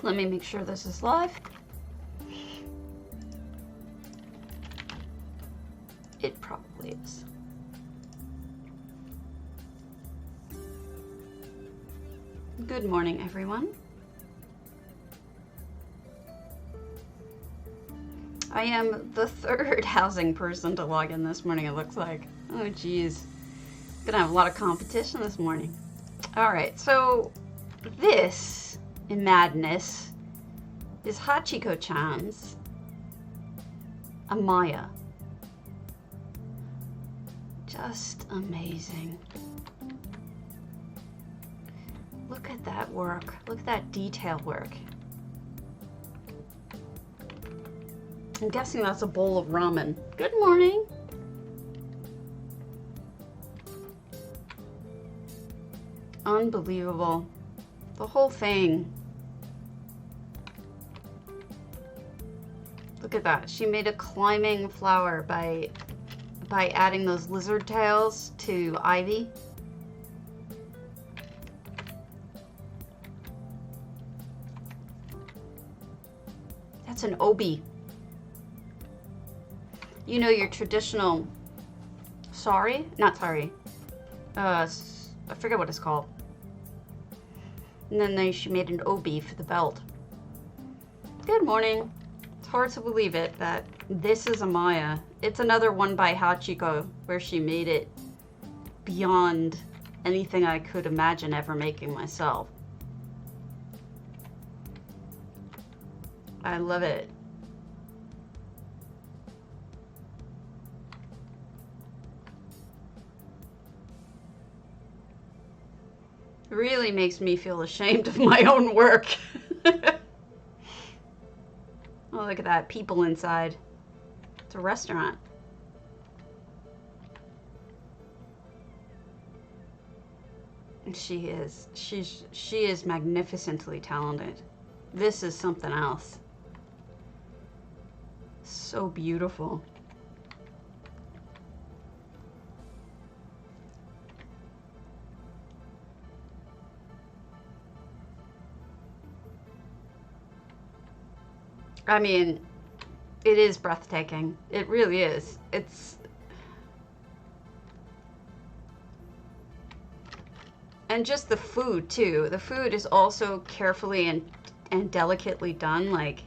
Let me make sure this is live. It probably is. Good morning, everyone. I am the third housing person to log in this morning, it looks like. Oh, geez. Gonna have a lot of competition this morning. All right, so this in madness is Hachiko-chan's Amaya. Just amazing. Look at that work. Look at that detail work. I'm guessing that's a bowl of ramen. Good morning. Unbelievable. The whole thing. Look at that. She made a climbing flower by adding those lizard tails to ivy. That's an obi. You know, your traditional not sari. I forget what it's called. And then she made an obi for the belt. Good morning. It's hard to believe it that this is Amaya. It's another one by Hachiko where she made it beyond anything I could imagine ever making myself. I love it. It really makes me feel ashamed of my own work. Oh, look at that. People inside. It's a restaurant. She is magnificently talented. This is something else. So beautiful. I mean, it is breathtaking. It really is. And just the food too. The food is also carefully and delicately done. Like,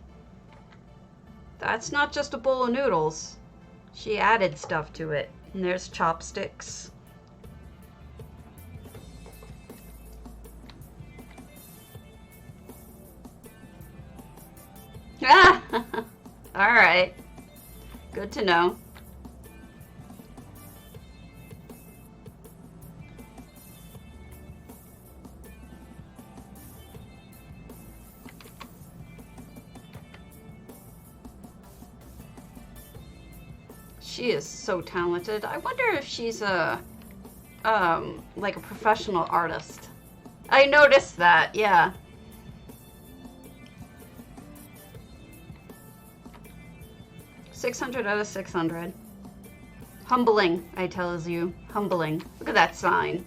that's not just a bowl of noodles. She added stuff to it. And there's chopsticks. Ah! All right. Good to know. She is so talented. I wonder if she's like a professional artist. I noticed that, yeah. $600 out of 600. Humbling, I tells you. Humbling. Look at that sign.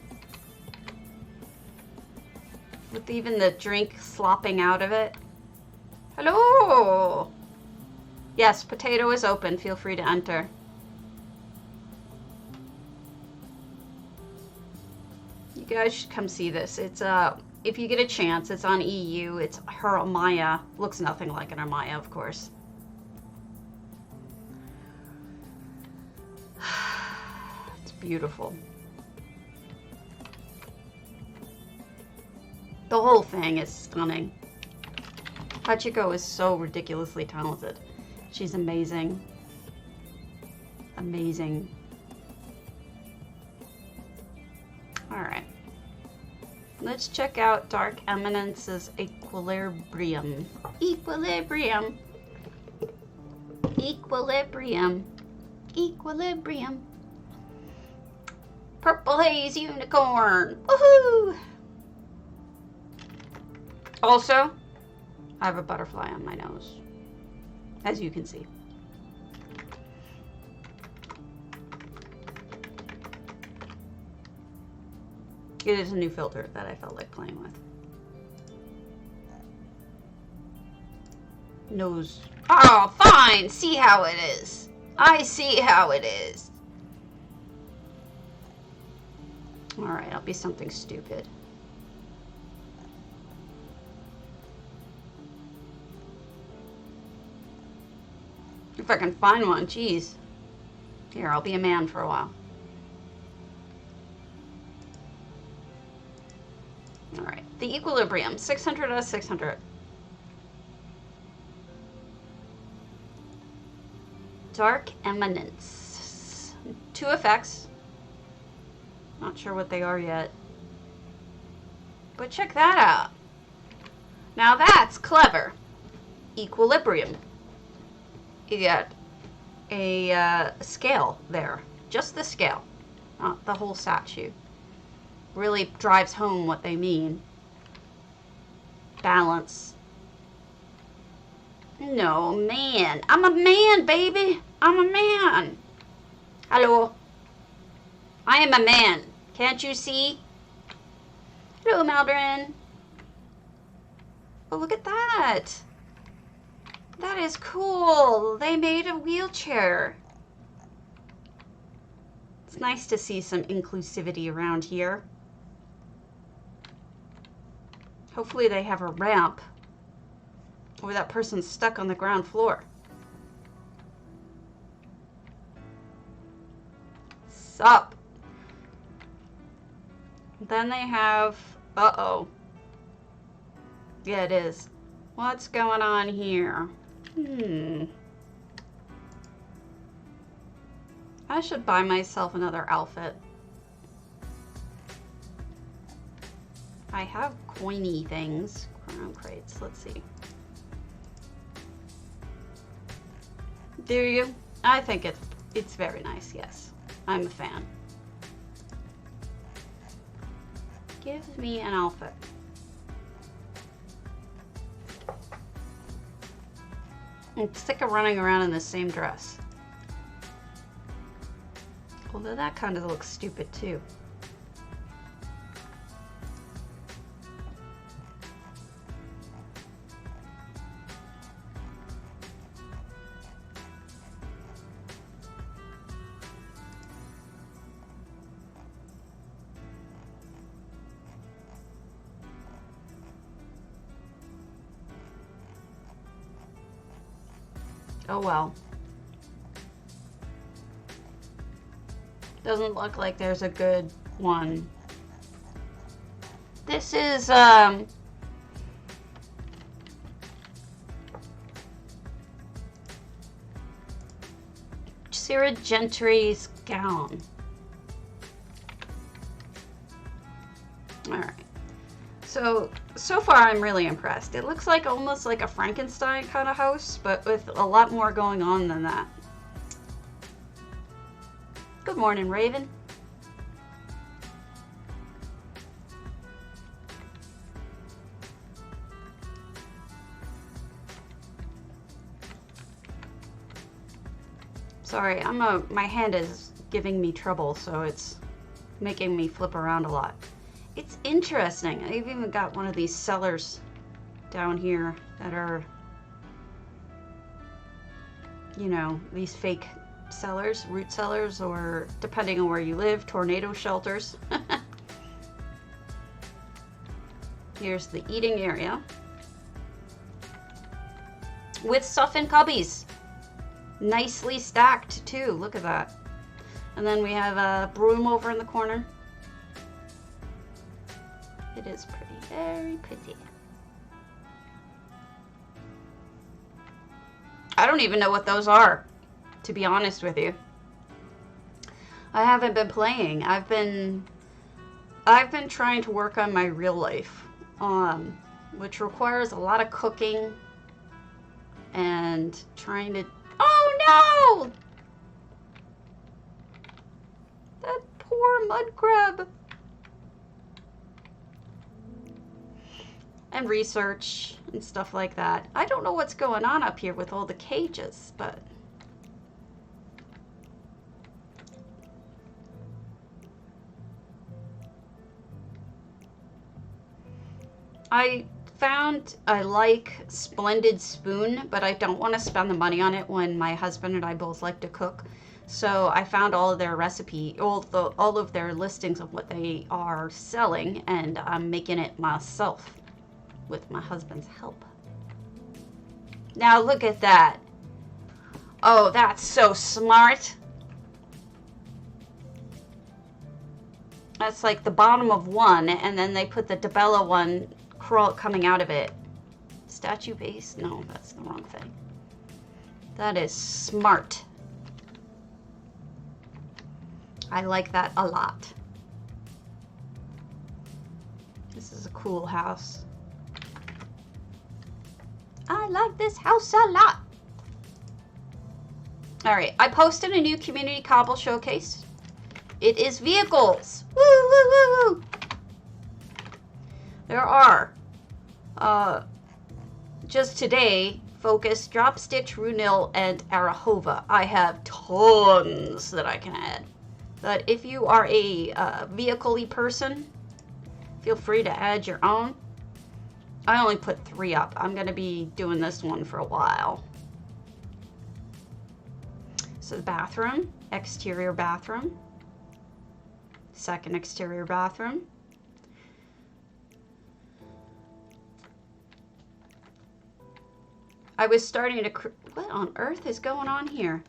With even the drink slopping out of it. Hello! Yes, potato is open. Feel free to enter. You guys should come see this. It's if you get a chance, it's on EU. It's her Amaya. Looks nothing like an Amaya, of course. It's beautiful. The whole thing is stunning. Hachiko is so ridiculously talented. She's amazing. Amazing. Alright. Let's check out Dark Eminence's Equilibrium. Equilibrium. Equilibrium. Equilibrium. Purple Haze Unicorn. Woohoo! Also, I have a butterfly on my nose, as you can see. It is a new filter that I felt like playing with. Nose. Oh, fine. See how it is. I see how it is. Alright, I'll be something stupid. If I can find one, jeez. Here, I'll be a man for a while. Alright, the equilibrium, 600 out of 600. Dark Eminence. 2 effects. Not sure what they are yet. But check that out. Now that's clever. Equilibrium. You get a scale there. Just the scale. Not the whole statue. Really drives home what they mean. Balance. No, man. I'm a man, baby. I'm a man. Hello. I am a man. Can't you see? Hello, Maldrin. Oh, look at that. That is cool. They made a wheelchair. It's nice to see some inclusivity around here. Hopefully they have a ramp where that person's stuck on the ground floor. Sup? Then they have... Uh-oh. Yeah, it is. What's going on here? I should buy myself another outfit. I have coiny things. Crown crates. Let's see. Do you? I think it's very nice, yes. I'm a fan. Give me an outfit. I'm sick of running around in the same dress. Although that kind of looks stupid too. Oh well. Doesn't look like there's a good one. This is Sarah Gentry's gown. Alright. So far I'm really impressed. It looks like almost like a Frankenstein kind of house, but with a lot more going on than that. Good morning, Raven. Sorry, my hand is giving me trouble, so it's making me flip around a lot. It's interesting. I've even got one of these cellars down here that are, you know, these fake cellars, root cellars, or depending on where you live, tornado shelters. Here's the eating area with stuff in cubbies. Nicely stacked too. Look at that. And then we have a broom over in the corner. It is pretty, very pretty. I don't even know what those are, to be honest with you. I haven't been playing. I've been trying to work on my real life, which requires a lot of cooking and trying to... Oh no! That poor mud crab. And research and stuff like that. I don't know what's going on up here with all the cages, but... I found I like Splendid Spoon, but I don't want to spend the money on it when my husband and I both like to cook. So I found all of their all of their listings of what they are selling, and I'm making it myself with my husband's help. Now look at that. Oh, that's so smart. That's like the bottom of one, and then they put the DeBella one coming out of it. Statue base? No, that's the wrong thing. That is smart. I like that a lot. This is a cool house. I like this house a lot. All right, I posted a new community cobble showcase. It is vehicles. Woo, woo, woo, woo. There are, just today, Focus, Drop Stitch, Runil, and Arahova. I have tons that I can add. But if you are a vehicle-y person, feel free to add your own. I only put 3 up. I'm going to be doing this one for a while. So the bathroom, exterior bathroom, second exterior bathroom. I was starting to, what on earth is going on here?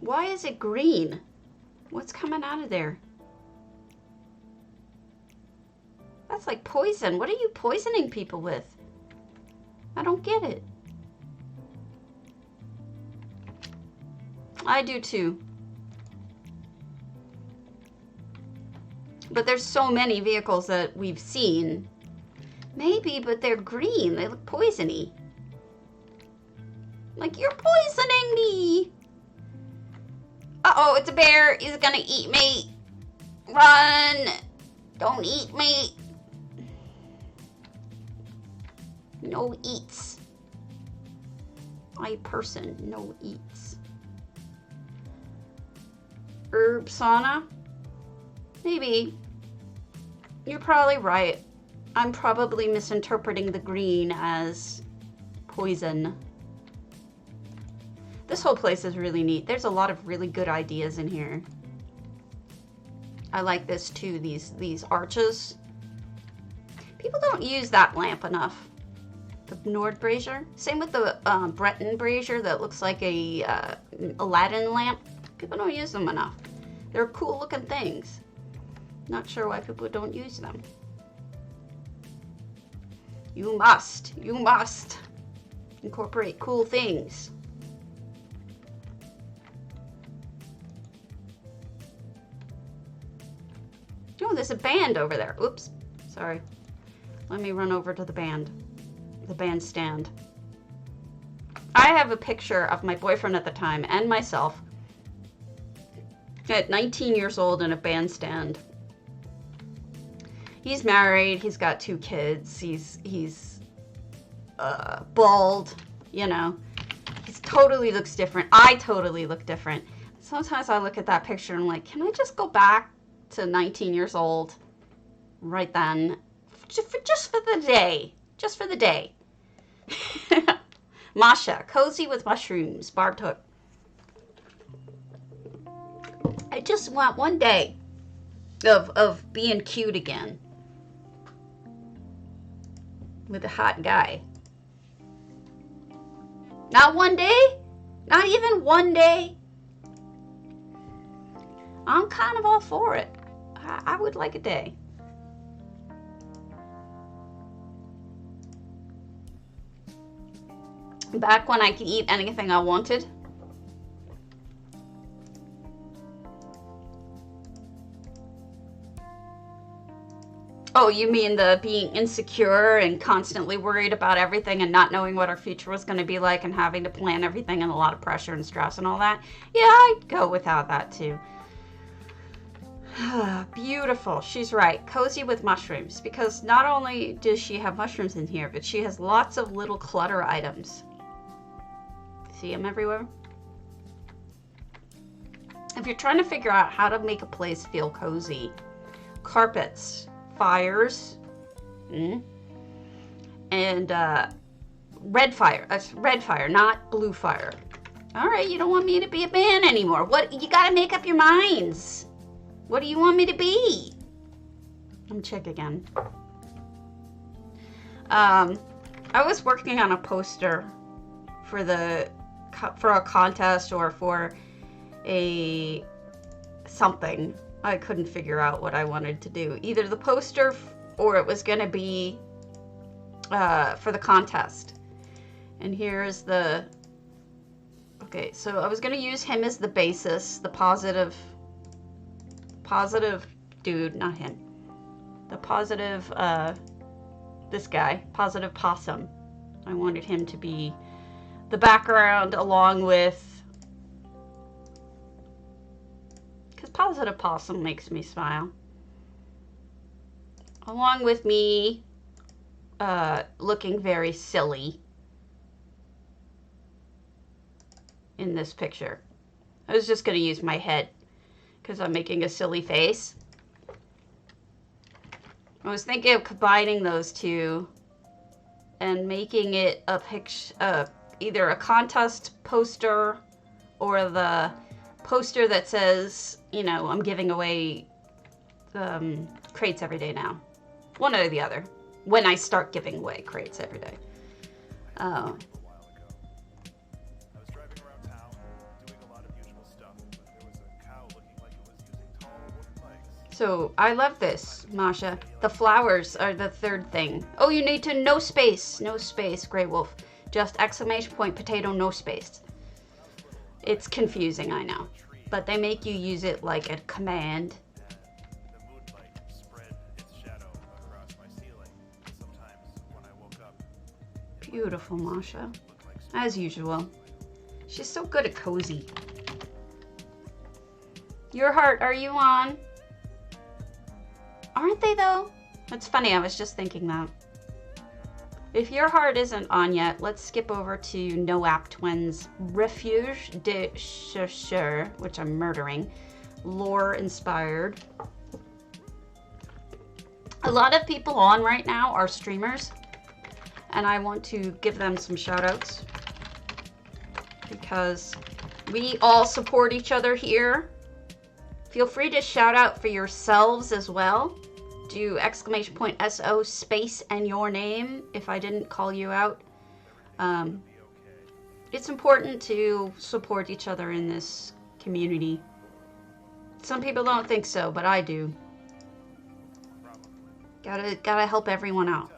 Why is it green? What's coming out of there? That's like poison. What are you poisoning people with? I don't get it. I do too. But there's so many vehicles that we've seen. Maybe, but they're green. They look poisony. Like, you're poisoning me. Uh-oh, it's a bear. He's gonna eat me. Run. Don't eat me. No eats. I person, no eats. Herb sauna? Maybe. You're probably right. I'm probably misinterpreting the green as poison. This whole place is really neat. There's a lot of really good ideas in here. I like this too, these arches. People don't use that lamp enough. The Nord brazier. Same with the Breton brazier that looks like a Aladdin lamp. People don't use them enough. They're cool looking things. Not sure why people don't use them. You must incorporate cool things. Oh, there's a band over there. Oops, sorry. Let me run over to the bandstand. I have a picture of my boyfriend at the time and myself at 19 years old in a bandstand. He's married, he's got 2 kids, he's bald, you know. He totally looks different. I totally look different. Sometimes I look at that picture and I'm like, can I just go back to 19 years old right then? Just for the day. Just for the day. Masha, cozy with mushrooms. Barb took. I just want one day of being cute again. With a hot guy. Not one day? Not even one day? I'm kind of all for it. I would like a day. Back when I could eat anything I wanted. Oh, you mean the being insecure and constantly worried about everything and not knowing what our future was going to be like and having to plan everything and a lot of pressure and stress and all that? Yeah, I'd go without that too. Beautiful. She's right. Cozy with mushrooms. Because not only does she have mushrooms in here, but she has lots of little clutter items. See them everywhere? If you're trying to figure out how to make a place feel cozy, carpets, fires, and red fire. That's red fire, not blue fire. All right, you don't want me to be a man anymore. What? You gotta make up your minds. What do you want me to be? Let me check again. I was working on a poster for a contest or for a something. I couldn't figure out what I wanted to do. Either the poster or it was going to be for the contest. And here's the... Okay, so I was going to use him as the basis, the positive dude, not him. The positive, this guy, positive possum. I wanted him to be the background along with, because positive possum makes me smile. Along with me looking very silly in this picture. I was just going to use my head because I'm making a silly face. I was thinking of combining those two and making it a picture, either a contest poster or the poster that says, you know, I'm giving away crates every day now. One or the other. When I start giving away crates every day. So, I love this, Masha. The flowers are the third thing. Oh, you need to no space. No space, Grey Wolf. Just exclamation point, potato, no space. It's confusing, I know. But they make you use it like a command. Beautiful, Masha. As usual. She's so good at cozy. Your heart, are you on? Aren't they, though? That's funny, I was just thinking that. If your heart isn't on yet, let's skip over to No App Twins' Refuge de Chercheur, which I'm murdering. Lore inspired. A lot of people on right now are streamers, and I want to give them some shout outs because we all support each other here. Feel free to shout out for yourselves as well. Do exclamation point SO space and your name if I didn't call you out. It's important to support each other in this community. Some people don't think so, but I do. Gotta help everyone out.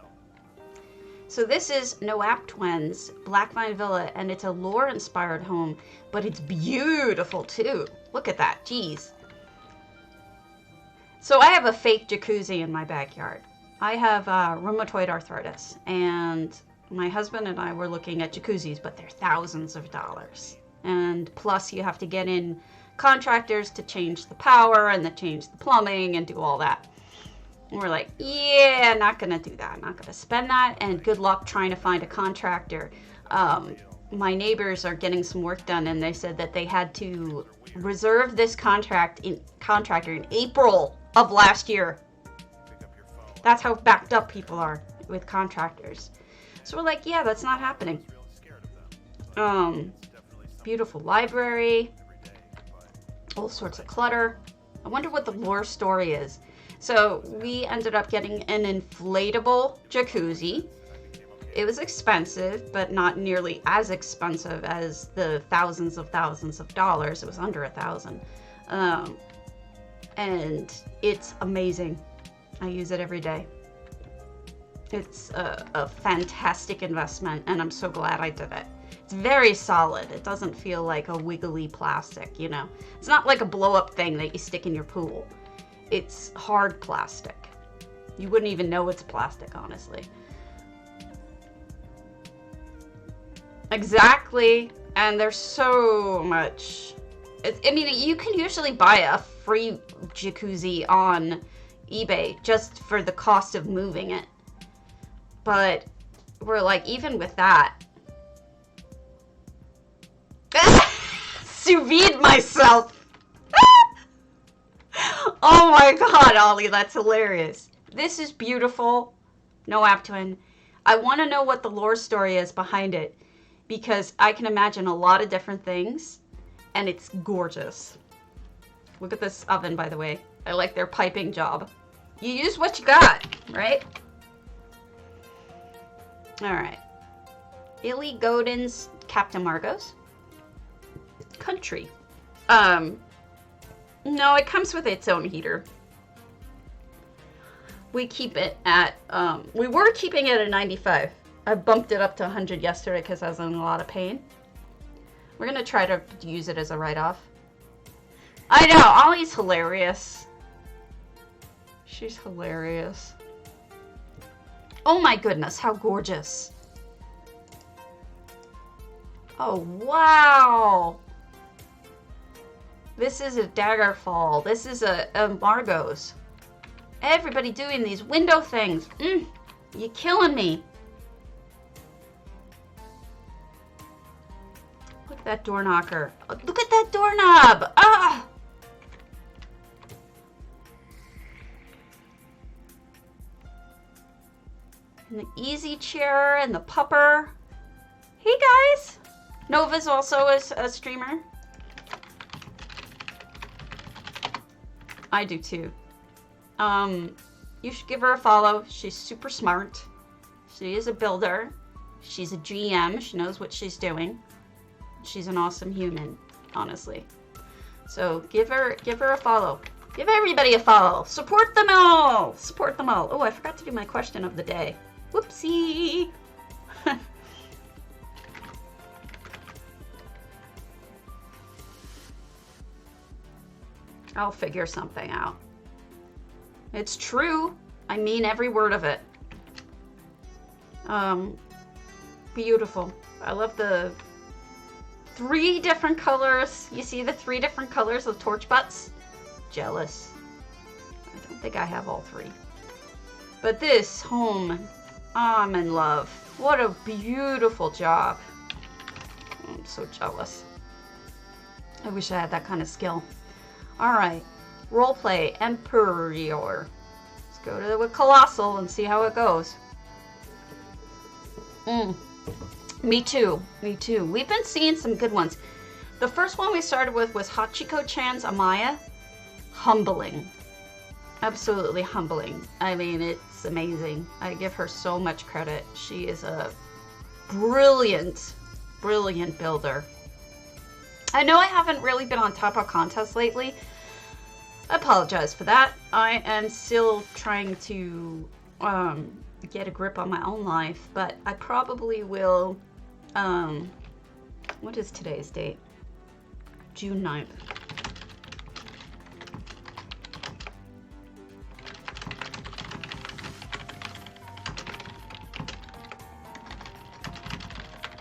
So this is No App Twins, Blackvine Villa, and it's a lore-inspired home, but it's beautiful too. Look at that, jeez. So I have a fake jacuzzi in my backyard. I have rheumatoid arthritis, and my husband and I were looking at jacuzzis, but they're thousands of dollars. And plus you have to get in contractors to change the power and to change the plumbing and do all that. And we're like, yeah, not gonna do that. Not gonna spend that, and good luck trying to find a contractor. My neighbors are getting some work done, and they said that they had to reserve this contractor in April of last year. That's how backed up people are with contractors. So we're like, yeah, that's not happening. Beautiful library, all sorts of clutter. I wonder what the lore story is. So we ended up getting an inflatable jacuzzi. It was expensive, but not nearly as expensive as the thousands of dollars. It was under $1,000. And it's amazing. I use it every day. It's a fantastic investment, and I'm so glad I did it. It's very solid. It doesn't feel like a wiggly plastic, you know. It's not like a blow-up thing that you stick in your pool. It's hard plastic. You wouldn't even know it's plastic, honestly. Exactly. And there's so much. I mean, you can usually buy a free jacuzzi on eBay just for the cost of moving it. But we're like, even with that. Sous vide myself. Oh my god, Ollie, that's hilarious. This is beautiful. No App Twin. I want to know what the lore story is behind it, because I can imagine a lot of different things, and it's gorgeous. Look at this oven, by the way. I like their piping job. You use what you got, right? All right. Illy Godin's Captain Margot's Country. No, it comes with its own heater. We keep it at, we were keeping it at 95. I bumped it up to 100 yesterday because I was in a lot of pain. We're going to try to use it as a write-off. I know, Ollie's hilarious. She's hilarious. Oh my goodness, how gorgeous. Oh, wow. This is a Daggerfall. This is a Margot's. Everybody doing these window things. You're killing me. Look at that door knocker. Oh, look at that doorknob. Ah! And the easy chair and the pupper. Hey guys. Nova's also a streamer. I do too. You should give her a follow. She's super smart. She is a builder. She's a GM. She knows what she's doing. She's an awesome human, honestly. So give her a follow. Give everybody a follow. Support them all. Support them all. Oh, I forgot to do my question of the day. Whoopsie. I'll figure something out. It's true. I mean every word of it. Beautiful. I love the 3 different colors. You see the 3 different colors of torch butts? Jealous. I don't think I have all 3. But this home, I'm in love. What a beautiful job. I'm so jealous. I wish I had that kind of skill. All right. Roleplay Emperor. Let's go to the Colossal and see how it goes. Me too. Me too. We've been seeing some good ones. The first one we started with was Hachiko-chan's Amaya. Humbling. Absolutely humbling. I mean, it's amazing. I give her so much credit. She is a brilliant, brilliant builder. I know I haven't really been on top of contests lately. I apologize for that. I am still trying to get a grip on my own life, but I probably will, what is today's date? June 9th.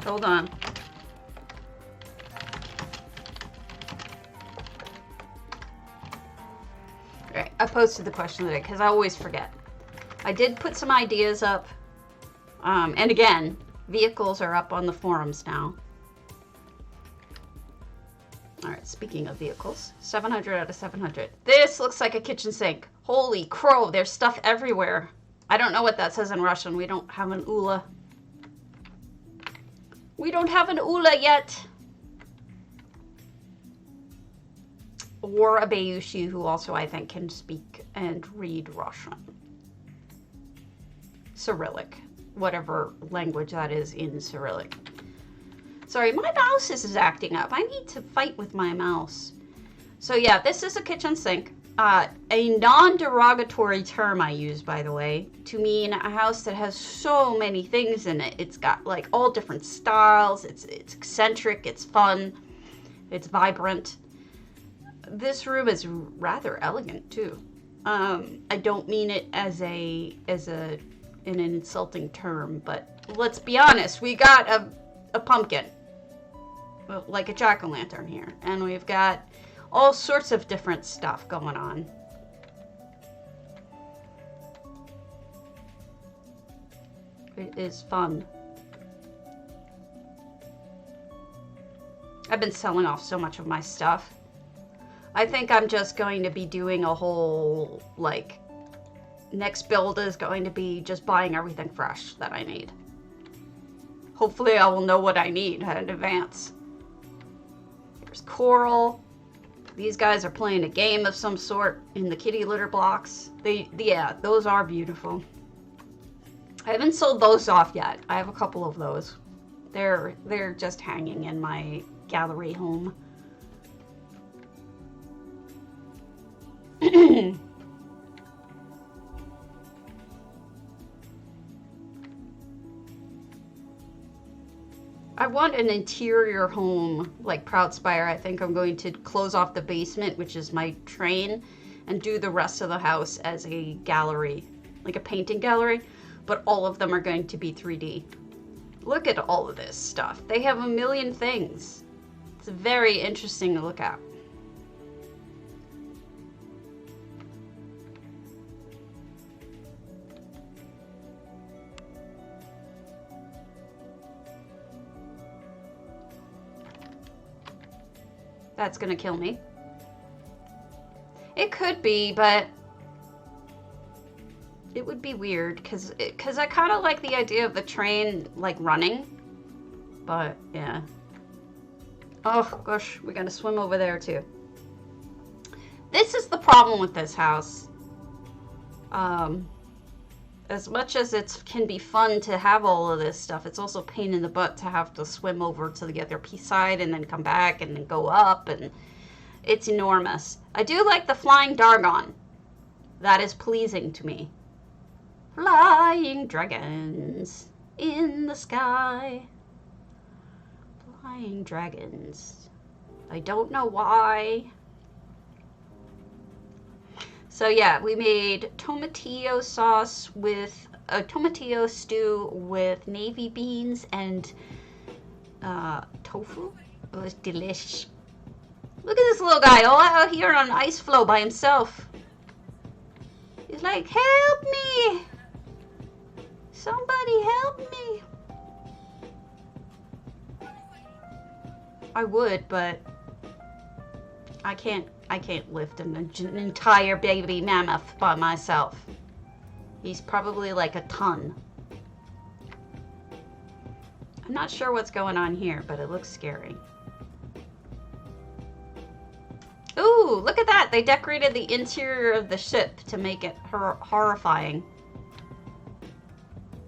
Hold on. Right, I posted the question today because I always forget. I did put some ideas up. And again, vehicles are up on the forums now. All right, speaking of vehicles, 700 out of 700. This looks like a kitchen sink. Holy crow, there's stuff everywhere. I don't know what that says in Russian. We don't have an Ula. We don't have an Ula yet. Or a Bayushi, who also I think can speak and read Russian. Cyrillic. Whatever language that is in Cyrillic. Sorry, my mouse is acting up. I need to fight with my mouse. So yeah, this is a kitchen sink. A non-derogatory term I use, by the way, to mean a house that has so many things in it. It's got like all different styles. It's eccentric. It's fun. It's vibrant. This room is rather elegant too. I don't mean it as an insulting term, but let's be honest. We got a pumpkin, like a jack-o'-lantern here, and we've got all sorts of different stuff going on. It is fun. I've been selling off so much of my stuff. I think I'm just going to be doing a whole, like, next build is going to be just buying everything fresh that I need. Hopefully I will know what I need in advance. There's Coral. These guys are playing a game of some sort in the kitty litter blocks. Yeah, those are beautiful. I haven't sold those off yet. I have a couple of those. They're just hanging in my gallery home. I want an interior home like Proudspire. I think I'm going to close off the basement, which is my train, and do the rest of the house as a gallery, like a painting gallery, but all of them are going to be 3D. Look at all of this stuff. They have a million things. It's very interesting to look at. That's gonna kill me. It could be, but it would be weird because I kind of like the idea of the train like running, but yeah. Oh gosh, we gotta swim over there too. This is the problem with this house. As much as it can be fun to have all of this stuff, it's also a pain in the butt to have to swim over to the other side and then come back and then go up, and it's enormous. I do like the flying Dargon. That is pleasing to me. Flying dragons in the sky. Flying dragons. I don't know why. So yeah, we made tomatillo sauce with a tomatillo stew with navy beans and tofu. It was delish. Look at this little guy all out here on ice floe by himself. He's like, help me! Somebody help me! I would, but I can't lift an entire baby mammoth by myself. He's probably like a ton. I'm not sure what's going on here, but it looks scary. Ooh, look at that! They decorated the interior of the ship to make it horrifying.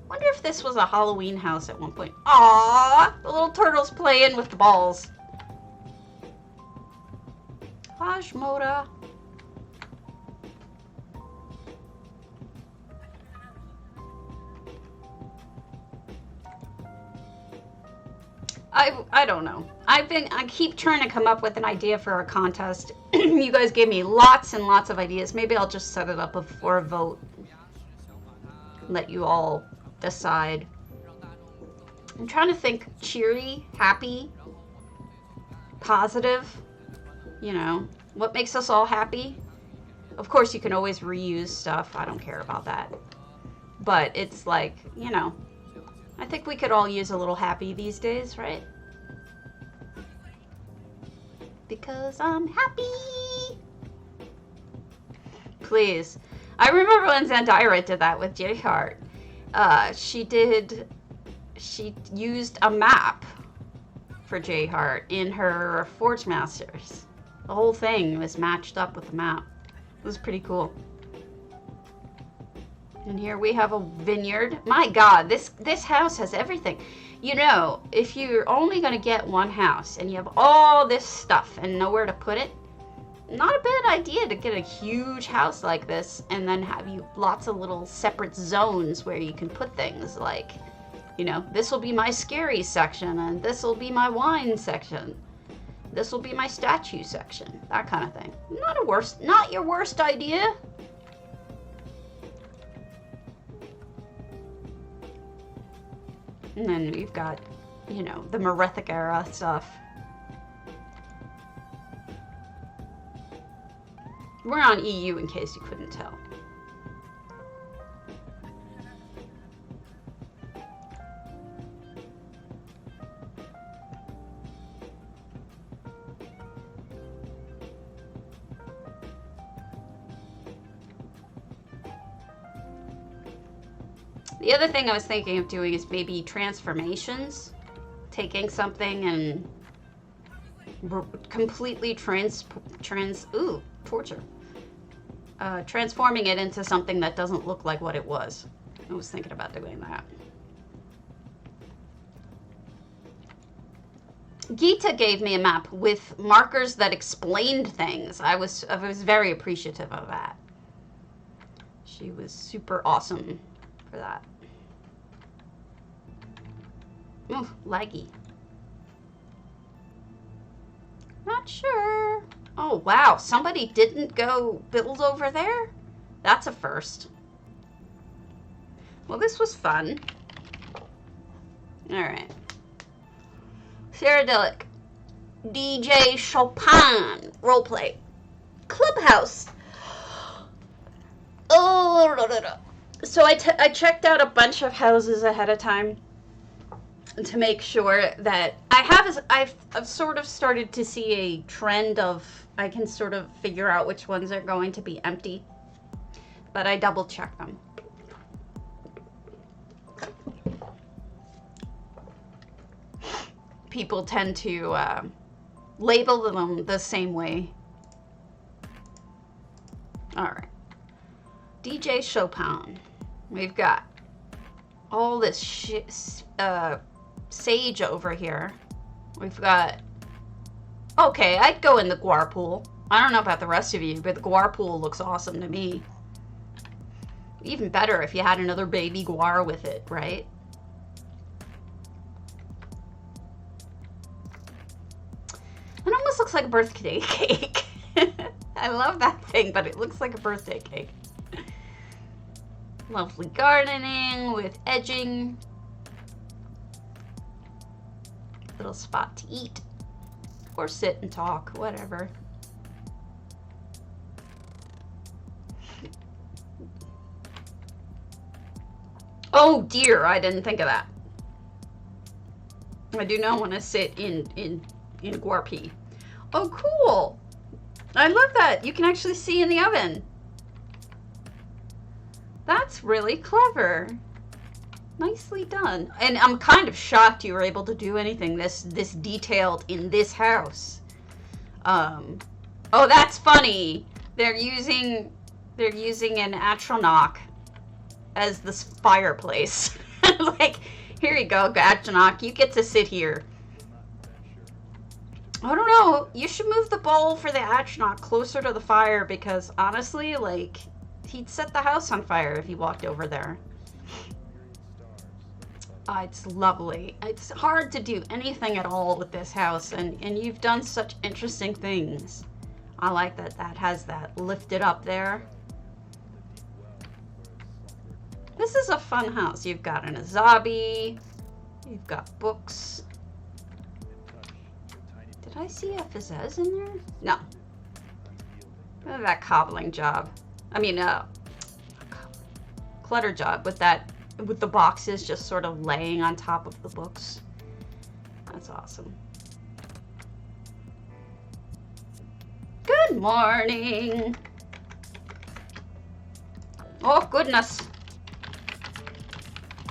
Wonder if this was a Halloween house at one point. Aww! The little turtle's playing with the balls. Hashmoda. I don't know. I keep trying to come up with an idea for a contest. You guys gave me lots and lots of ideas. Maybe I'll just set it up for a vote. Let you all decide. I'm trying to think cheery, happy, positive. You know, what makes us all happy? Of course, you can always reuse stuff. I don't care about that. But it's like, you know, I think we could all use a little happy these days, right? Because I'm happy. Please. I remember when Zandira did that with J Heart. She used a map for J Heart in her Forge Masters. The whole thing was matched up with the map. It was pretty cool. And here we have a vineyard. My God, this house has everything. You know, if you're only going to get one house and you have all this stuff and nowhere to put it, not a bad idea to get a huge house like this and then have you lots of little separate zones where you can put things like, you know, this will be my scary section and this will be my wine section. This will be my statue section. That kind of thing. Not your worst idea. And then we've got, you know, the Merethic era stuff. We're on EU in case you couldn't tell. The other thing I was thinking of doing is maybe transformations. Taking something and completely torture. Transforming it into something that doesn't look like what it was. I was thinking about doing that. Geeta gave me a map with markers that explained things. I was very appreciative of that. She was super awesome for that. Ooh, laggy. Not sure. Oh, wow. Somebody didn't go build over there? That's a first. Well, this was fun. All right. Sarah DJ Chopin. Roleplay. Clubhouse. Oh, so I checked out a bunch of houses ahead of time to make sure that I've sort of started to see a trend of I can sort of figure out which ones are going to be empty, but I double check them. People tend to label them the same way. All right. DJ Chopin. We've got all this sage over here. We've got... Okay, I'd go in the guar pool. I don't know about the rest of you, but the guar pool looks awesome to me. Even better if you had another baby guar with it, right? It almost looks like a birthday cake. I love that thing, but it looks like a birthday cake. Lovely gardening with edging. Little spot to eat. Or sit and talk, whatever. Oh dear, I didn't think of that. I do not want to sit in guarpee. Oh, cool. I love that. You can actually see in the oven. That's really clever. Nicely done. And I'm kind of shocked you were able to do anything this detailed in this house. Oh, that's funny. They're using an Atronach as this fireplace. Like, here you go, Atronach. You get to sit here. I don't know. You should move the bowl for the Atronach closer to the fire because honestly, like, he'd set the house on fire if he walked over there. It's lovely. It's hard to do anything at all with this house, and you've done such interesting things. I like that has that lifted up there. This is a fun house. You've got an azabi. You've got books. Did I see a Fazez in there? No. Look at that cobbling job. I mean, clutter job with the boxes just sort of laying on top of the books. That's awesome. Good morning. Oh, goodness.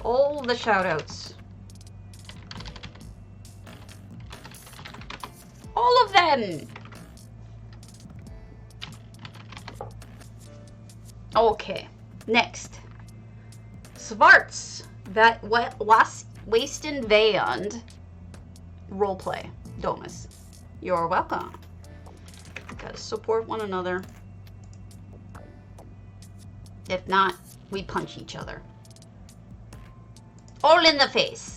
All the shout-outs. All of them. Okay, next. Svarts, that was Wasten Veyand roleplay. Domus, you're welcome. Gotta support one another. If not, we punch each other. All in the face.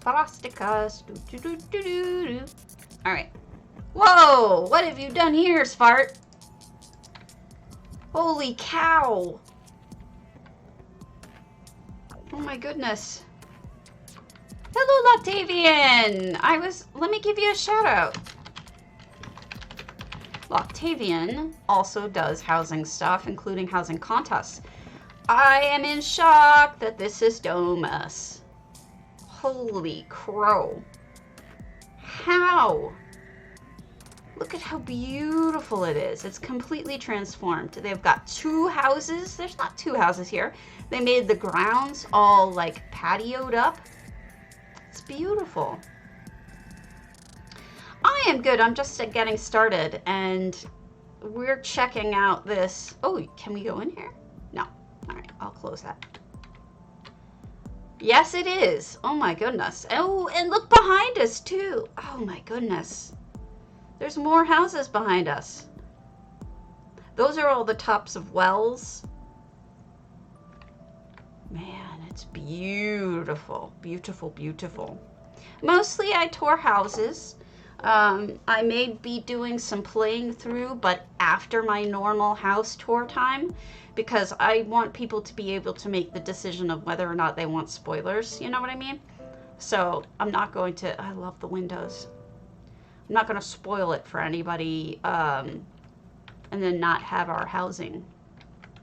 Frosticus. Alright. Whoa! What have you done here, Svart? Holy cow! Oh my goodness. Hello, Loctavian! Let me give you a shout out. Loctavian also does housing stuff, including housing contests. I am in shock that this is Domus. Holy crow. How? Look at how beautiful it is. It's completely transformed. They've got 2 houses. There's not 2 houses here. They made the grounds all like patioed up. It's beautiful. I am good. I'm just getting started and we're checking out this. Oh, can we go in here? No. All right, I'll close that. Yes, it is. Oh my goodness. Oh, and look behind us too. Oh my goodness. There's more houses behind us. Those are all the tops of wells. Man, it's beautiful. Beautiful, beautiful. Mostly I tour houses. I may be doing some playing through, but after my normal house tour time, because I want people to be able to make the decision of whether or not they want spoilers. You know what I mean? So I'm not going to, I love the windows. I'm not going to spoil it for anybody and then not have our housing,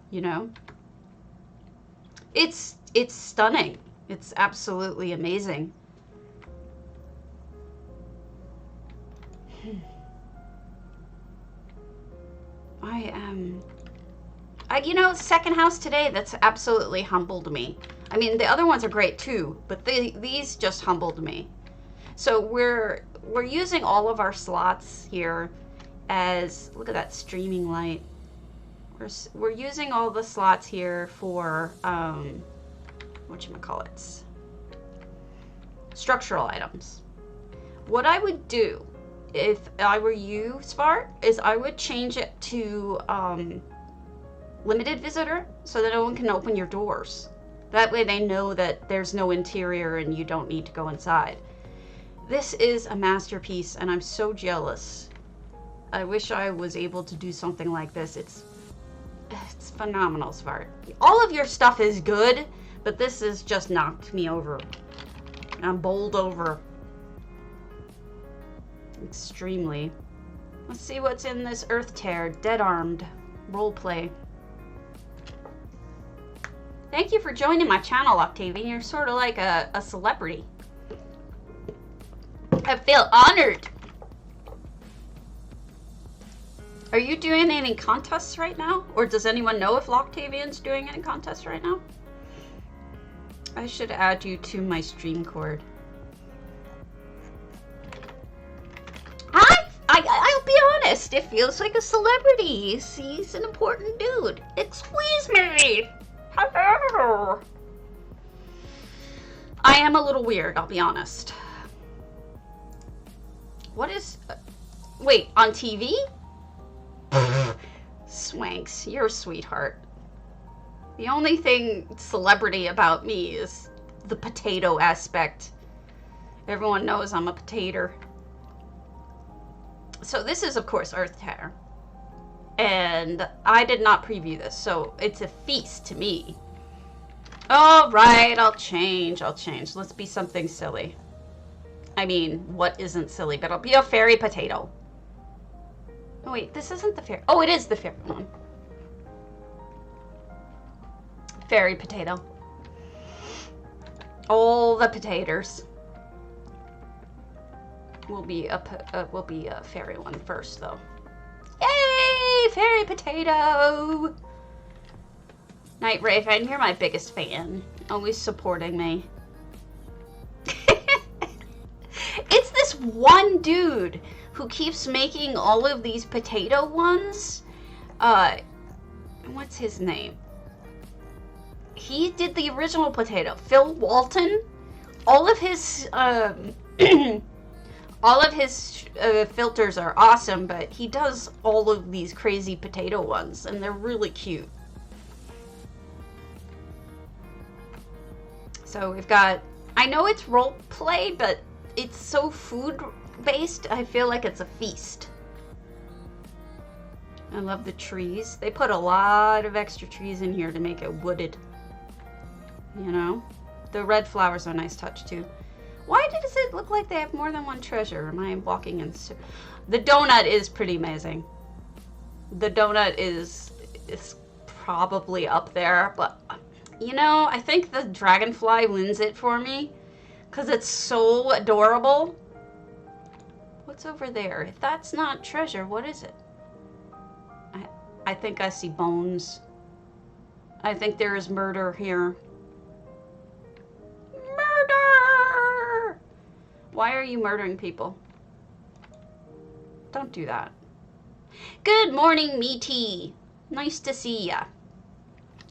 you know? It's stunning. It's absolutely amazing. You know, second house today, that's absolutely humbled me. I mean, the other ones are great too, but these just humbled me. So we're using all of our slots here as, look at that streaming light. We're using all the slots here for, whatchamacallits, structural items. What I would do if I were you, Smart, is I would change it to limited visitor so that no one can open your doors. That way they know that there's no interior and you don't need to go inside. This is a masterpiece and I'm so jealous. I wish I was able to do something like this. It's phenomenal, Smart. All of your stuff is good, but this has just knocked me over. I'm bowled over. Extremely. Let's see what's in this Earth Tear. Dead Armed roleplay. Thank you for joining my channel, Octavian. You're sort of like a celebrity. I feel honored. Are you doing any contests right now? Or does anyone know if Octavian's doing any contests right now? I should add you to my stream cord. I'll be honest, it feels like a celebrity. He's an important dude. Excuse me. Hello. I am a little weird, I'll be honest. What is... wait, on TV? Swanks, you're a sweetheart. The only thing celebrity about me is the potato aspect. Everyone knows I'm a potato. So this is, of course, Earth Tear. And I did not preview this, so it's a feast to me. All right, I'll change. Let's be something silly. I mean, what isn't silly? But I'll be a fairy potato. Oh, wait, this isn't the fairy. Oh, it is the fairy one. Fairy potato. All the potatoes. We'll be a fairy one first, though. Yay, fairy potato! Night Raven, you're my biggest fan. Always supporting me. It's this one dude who keeps making all of these potato ones. What's his name? He did the original potato. Phil Walton. All of his filters are awesome, but he does all of these crazy potato ones, and they're really cute. So we've got, I know it's role play, but it's so food based, I feel like it's a feast. I love the trees. They put a lot of extra trees in here to make it wooded. You know? The red flowers are a nice touch too. Why does it look like they have more than one treasure? Am I walking in? The donut is pretty amazing. The donut is probably up there, but You know, I think the dragonfly wins it for me because it's so adorable. What's over there? If that's not treasure, what is it? I think I see bones. I think there is murder here. Murder! Why are you murdering people? Don't do that. Good morning, meaty. Nice to see ya.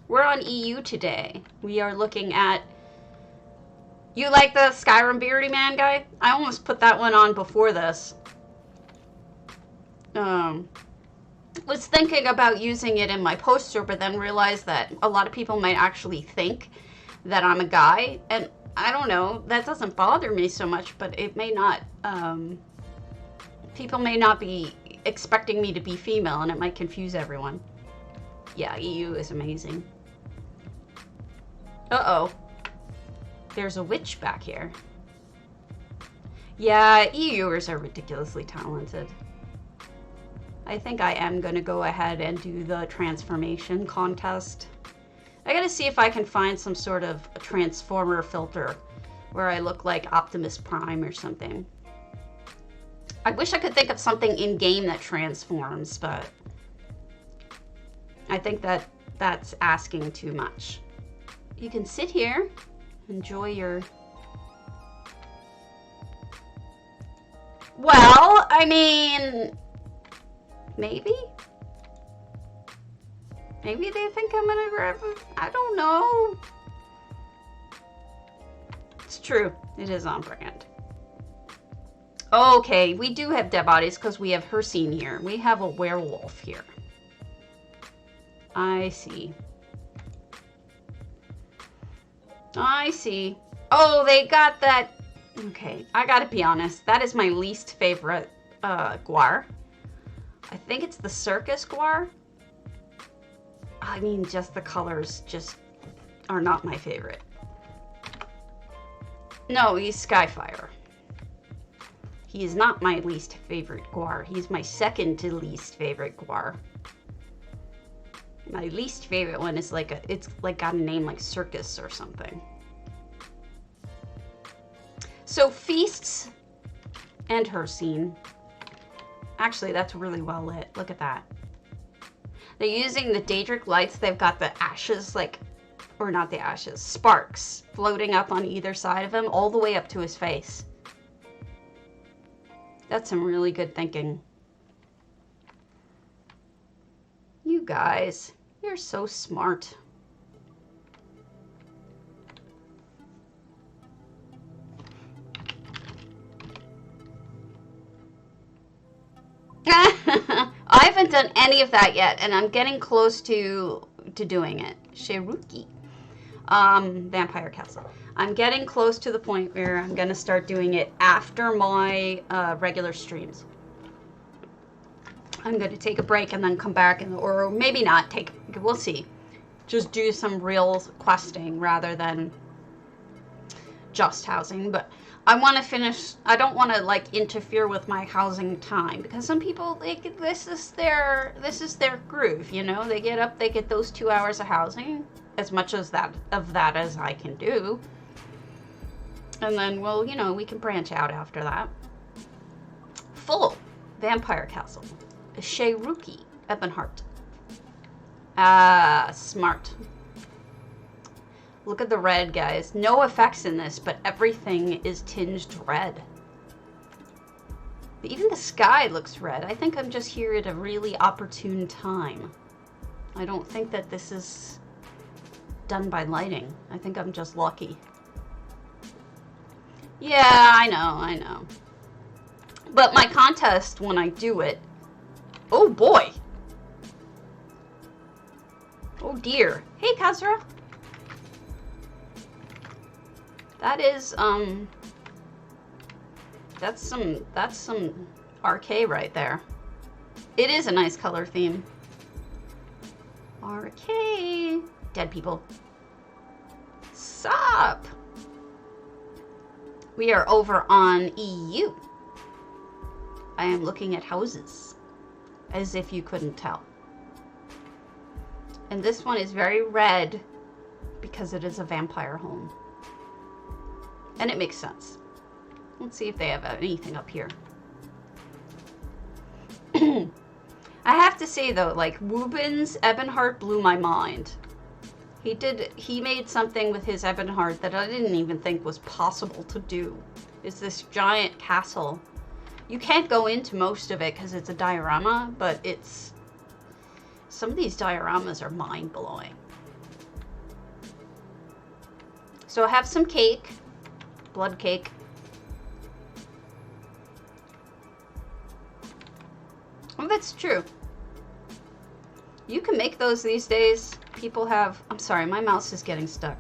We're on EU today. We are looking at... You like the Skyrim Beardy Man guy? I almost put that one on before this. Was thinking about using it in my poster, but then realized that a lot of people might actually think that I'm a guy. And I don't know, that doesn't bother me so much, but it may not... people may not be expecting me to be female, and it might confuse everyone. Yeah, EU is amazing. Uh-oh. There's a witch back here. Yeah, EUers are ridiculously talented. I think I am going to go ahead and do the transformation contest. I gotta see if I can find some sort of a transformer filter where I look like Optimus Prime or something. I wish I could think of something in-game that transforms, but I think that that's asking too much. You can sit here, enjoy your... Well, I mean... Maybe? Maybe they think I'm gonna grab it. I don't know. It's true. It is on brand. Okay, we do have dead bodies because we have Hercene here. We have a werewolf here. I see. I see. Oh, they got that. Okay, I gotta be honest. That is my least favorite guar. I think it's the circus guar. I mean, just the colors just are not my favorite. No, he's Skyfire. He is not my least favorite guar. He's my second to least favorite guar. My least favorite one is like it's like got a name like Circus or something. So Feasts and Hercene. Actually, that's really well lit. Look at that. They're using the Daedric lights. They've got the ashes, like, or not the ashes, sparks floating up on either side of him, all the way up to his face. That's some really good thinking. You guys, you're so smart. I haven't done any of that yet, and I'm getting close to doing it. Sheruki. Vampire Castle. I'm getting close to the point where I'm going to start doing it after my regular streams. I'm going to take a break and then come back, and or maybe not take, we'll see. Just do some real questing rather than just housing, but I want to finish. I don't want to like interfere with my housing time because some people, this is their groove, you know. They get up, they get those 2 hours of housing, as much as that as I can do, and then, well, you know, we can branch out after that. Full Vampire Castle, Sheruki Ebonheart. Ah, smart. Look at the red, guys. No effects in this, but everything is tinged red. Even the sky looks red. I think I'm just here at a really opportune time. I don't think that this is done by lighting. I think I'm just lucky. Yeah, I know. But my contest, when I do it... Oh, boy! Oh, dear. Hey, Kazra. That is, that's some RK right there. It is a nice color theme. RK. Dead people. Sup? We are over on EU. I am looking at houses, as if you couldn't tell. And this one is very red, because it is a vampire home. And it makes sense. Let's see if they have anything up here. I have to say though, like, Wubin's Ebonheart blew my mind. He made something with his Ebonheart that I didn't even think was possible to do. It's this giant castle. You can't go into most of it because it's a diorama, but some of these dioramas are mind-blowing. So I have some cake, blood cake. Oh, that's true. You can make those these days. People have... I'm sorry, my mouse is getting stuck.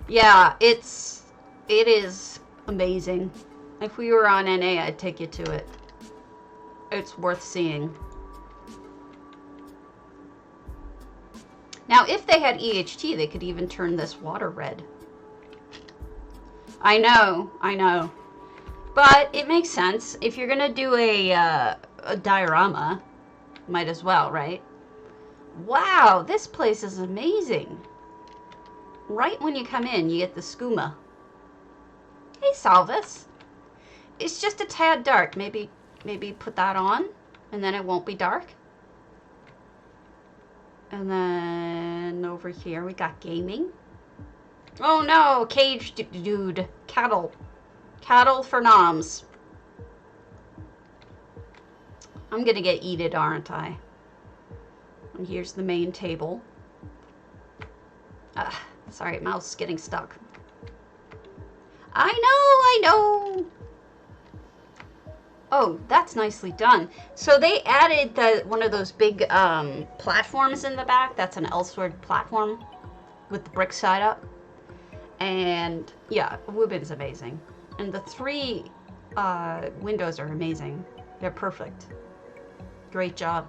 Yeah, it is amazing. If we were on NA, I'd take you to it. It's worth seeing. Now, if they had EHT, they could even turn this water red. I know. But it makes sense. If you're gonna do a diorama, might as well, right? Wow, this place is amazing. Right when you come in, you get the skooma. Hey, Salvis. It's just a tad dark. Maybe put that on, and then it won't be dark. And then over here, we got gaming. Oh no, cage dude. Cattle. Cattle for noms. I'm gonna get eated, aren't I? And here's the main table. Sorry, mouse getting stuck. I know. Oh, that's nicely done. So they added one of those big platforms in the back. That's an Elsword platform with the brick side up. And yeah, Wubin's amazing. And the 3 windows are amazing. They're perfect. Great job.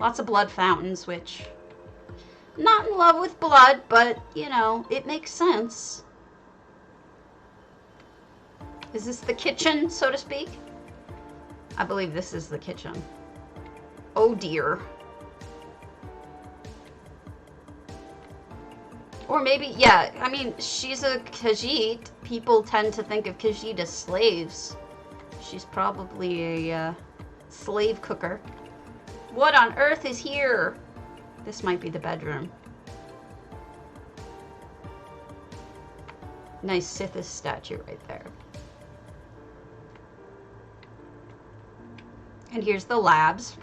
Lots of blood fountains, which... Not in love with blood, but, you know, it makes sense. Is this the kitchen, so to speak? I believe this is the kitchen. Oh dear. Or maybe, yeah, I mean, she's a Khajiit. People tend to think of Khajiit as slaves. She's probably a slave cooker. What on earth is here? This might be the bedroom. Nice Sithis statue right there. And here's the labs.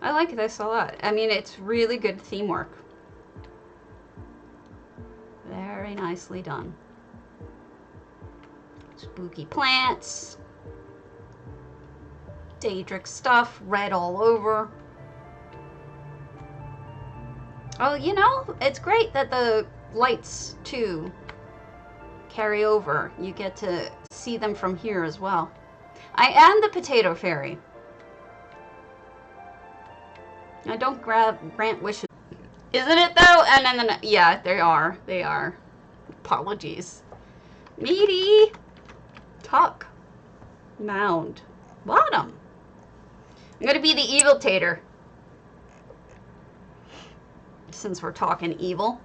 I like this a lot. I mean, it's really good theme work. Very nicely done. Spooky plants. Daedric stuff, red all over. Oh, you know, it's great that the lights, too, carry over. You get to see them from here as well. I am the potato fairy. I don't grant wishes. Isn't it though? And then, yeah, they are. They are. Apologies. Meaty. Tuck. Mound. Bottom. I'm gonna be the evil tater. Since we're talking evil.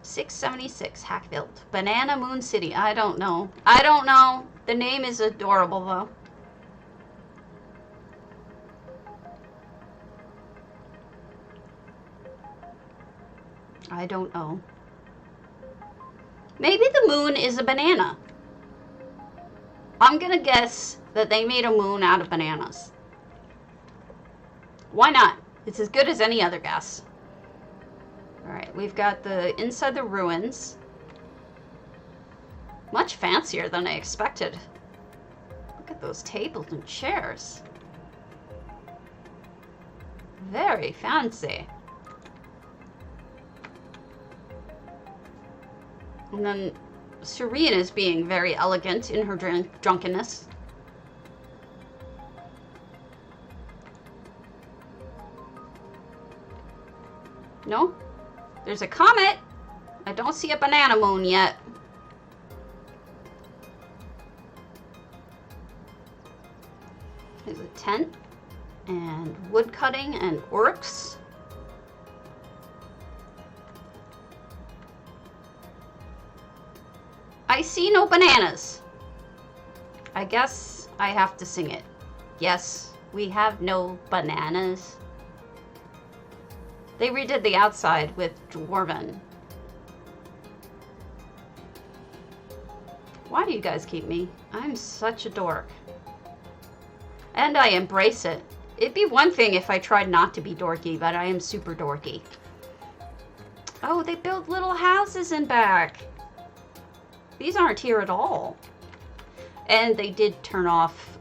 676 Hackville. Banana Moon City. I don't know. I don't know. The name is adorable though. I don't know. Maybe the moon is a banana. I'm gonna guess that they made a moon out of bananas. Why not? It's as good as any other guess. Alright, we've got the inside the ruins. Much fancier than I expected. Look at those tables and chairs. Very fancy. And then Serene is being very elegant in her drunkenness. No? There's a comet. I don't see a banana moon yet. tent and wood cutting and orcs. I see no bananas. I guess I have to sing it. Yes, we have no bananas. They redid the outside with Dwarven. Why do you guys keep me? I'm such a dork. And I embrace it. It'd be one thing if I tried not to be dorky, but I am super dorky. Oh, they built little houses in back. These aren't here at all. And they did turn off,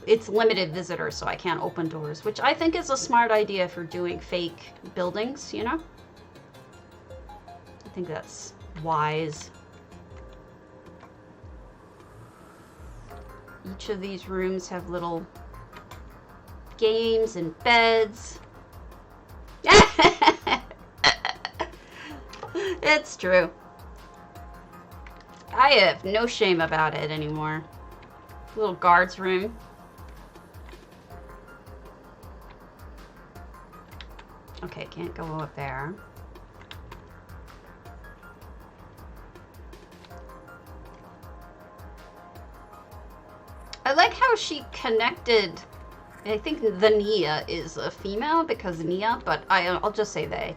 it's limited visitors, so I can't open doors, which I think is a smart idea for doing fake buildings, you know? I think that's wise. Each of these rooms have little games and beds. It's true. I have no shame about it anymore. Little guard's room. Okay, can't go up there. I like how she connected. I think the Nia is a female because Nia, but I'll just say they.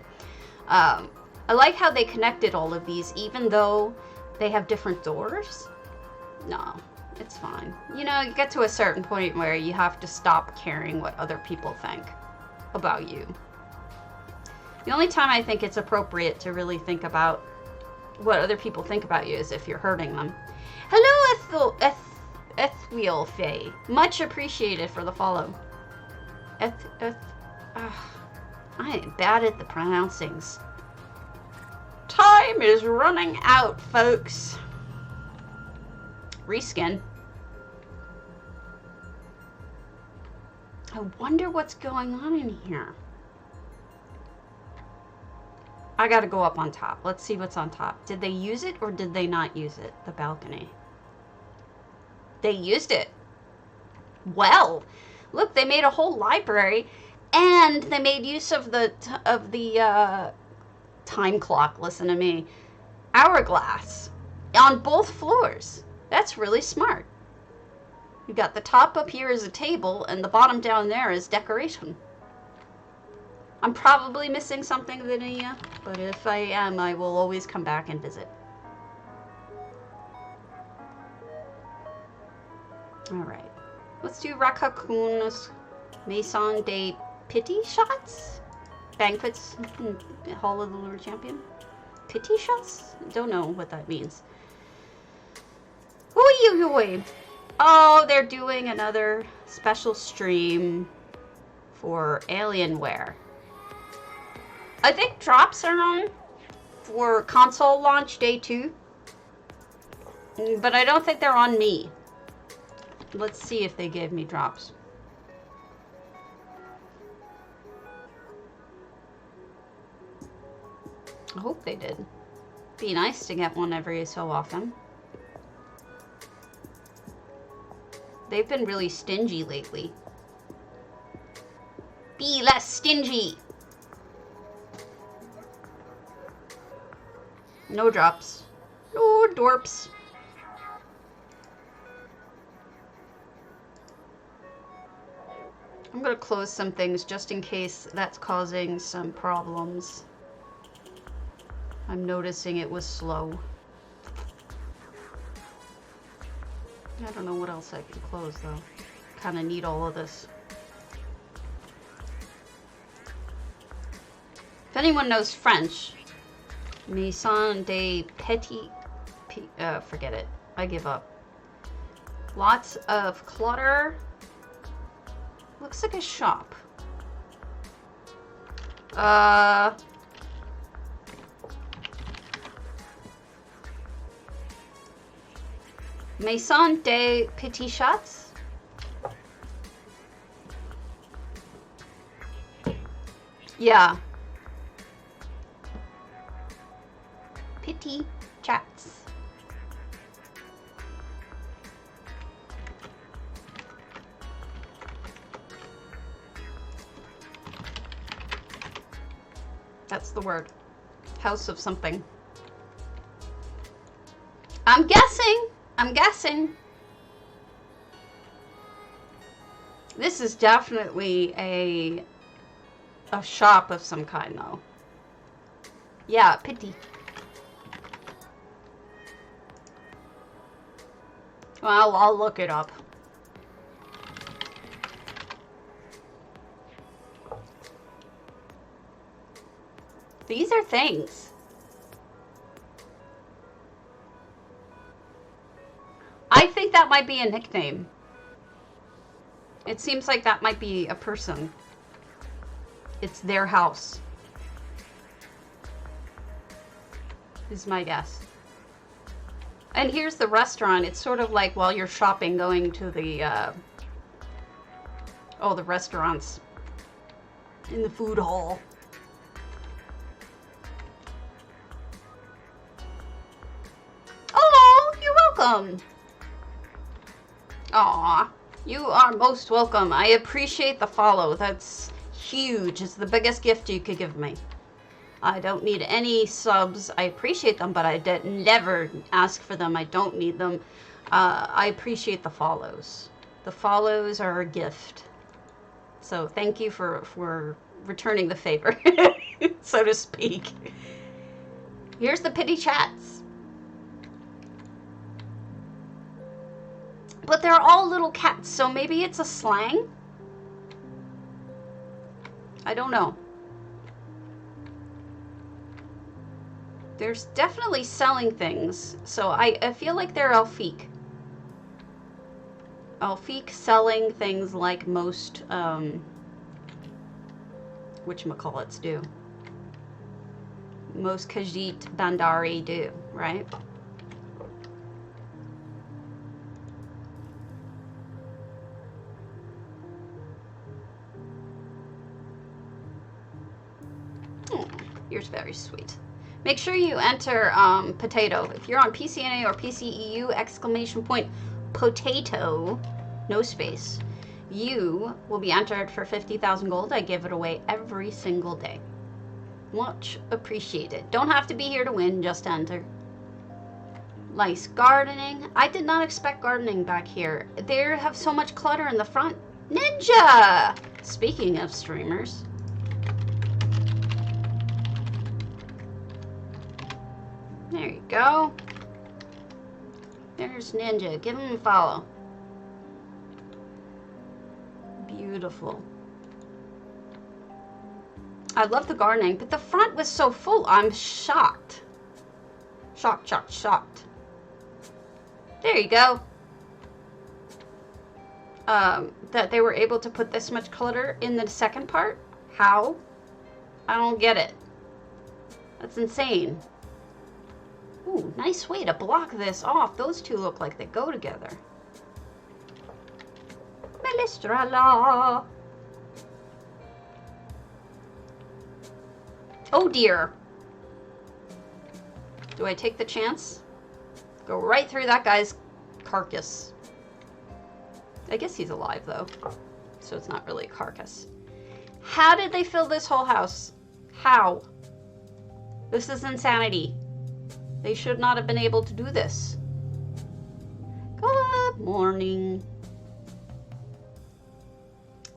I like how they connected all of these, even though they have different doors. No, it's fine. You know, you get to a certain point where you have to stop caring what other people think about you. The only time I think it's appropriate to really think about what other people think about you is if you're hurting them. Hello, Ethwheel Faye. Much appreciated for the follow. I am bad at the pronouncings. Time is running out, folks. Reskin. I wonder what's going on in here. I gotta go up on top. Let's see what's on top. Did they use it or did they not use it? The balcony. They used it. Well, look, they made a whole library and they made use of the time clock. Listen to me. Hourglass on both floors. That's really smart. You got the top up here as a table and the bottom down there is decoration. I'm probably missing something, Vinia, but if I am, I will always come back and visit. Alright. Let's do Raccoon's Maison de Pity Shots? Banquets, Hall of the Lord Champion? Pity Shots? Don't know what that means. Ooh-yoo-yoo. Oh, they're doing another special stream for Alienware. I think drops are on for console launch day 2. But I don't think they're on me. Let's see if they gave me drops. I hope they did. Be nice to get one every so often. They've been really stingy lately. Be less stingy! No drops. No dorps. I'm gonna close some things just in case that's causing some problems. I'm noticing it was slow. I don't know what else I can close though. Kinda need all of this. If anyone knows French, Maison de Petit... forget it. I give up. Lots of clutter. Looks like a shop. Maison de Petit Shots? Yeah. Pity chats. That's the word. House of something. I'm guessing. I'm guessing. This is definitely a shop of some kind, though. Yeah, pity. Well, I'll look it up. These are things. I think that might be a nickname. It seems like that might be a person. It's their house. Is my guess. And here's the restaurant. It's sort of like while you're shopping, going to the, the restaurants in the food hall. Oh, you're welcome. Aw, you are most welcome. I appreciate the follow. That's huge. It's the biggest gift you could give me. I don't need any subs. I appreciate them, but I did never ask for them. I don't need them. I appreciate the follows. The follows are a gift. So thank you for returning the favor, so to speak. Here's the pity chats. But they're all little cats, so maybe it's a slang? I don't know. There's definitely selling things, so I feel like they're Elfique. Elfique selling things like most, whatchamacallits do. Most Khajiit Bandari do, right? Yours very sweet. Make sure you enter potato. If you're on PCNA or PCEU, exclamation point potato, no space, you will be entered for 50,000 gold. I give it away every single day. Much appreciated. Don't have to be here to win, just enter. Nice gardening. I did not expect gardening back here. They have so much clutter in the front. Ninja! Speaking of streamers. There you go. There's Ninja. Give him a follow. Beautiful. I love the gardening, but the front was so full. I'm shocked. Shocked, shocked, shocked. There you go. That they were able to put this much clutter in the second part? How? I don't get it. That's insane. Ooh, nice way to block this off. Those two look like they go together. Melistrala. Oh dear. Do I take the chance? Go right through that guy's carcass. I guess he's alive though, so it's not really a carcass. How did they fill this whole house? How? This is insanity. They should not have been able to do this. Good morning.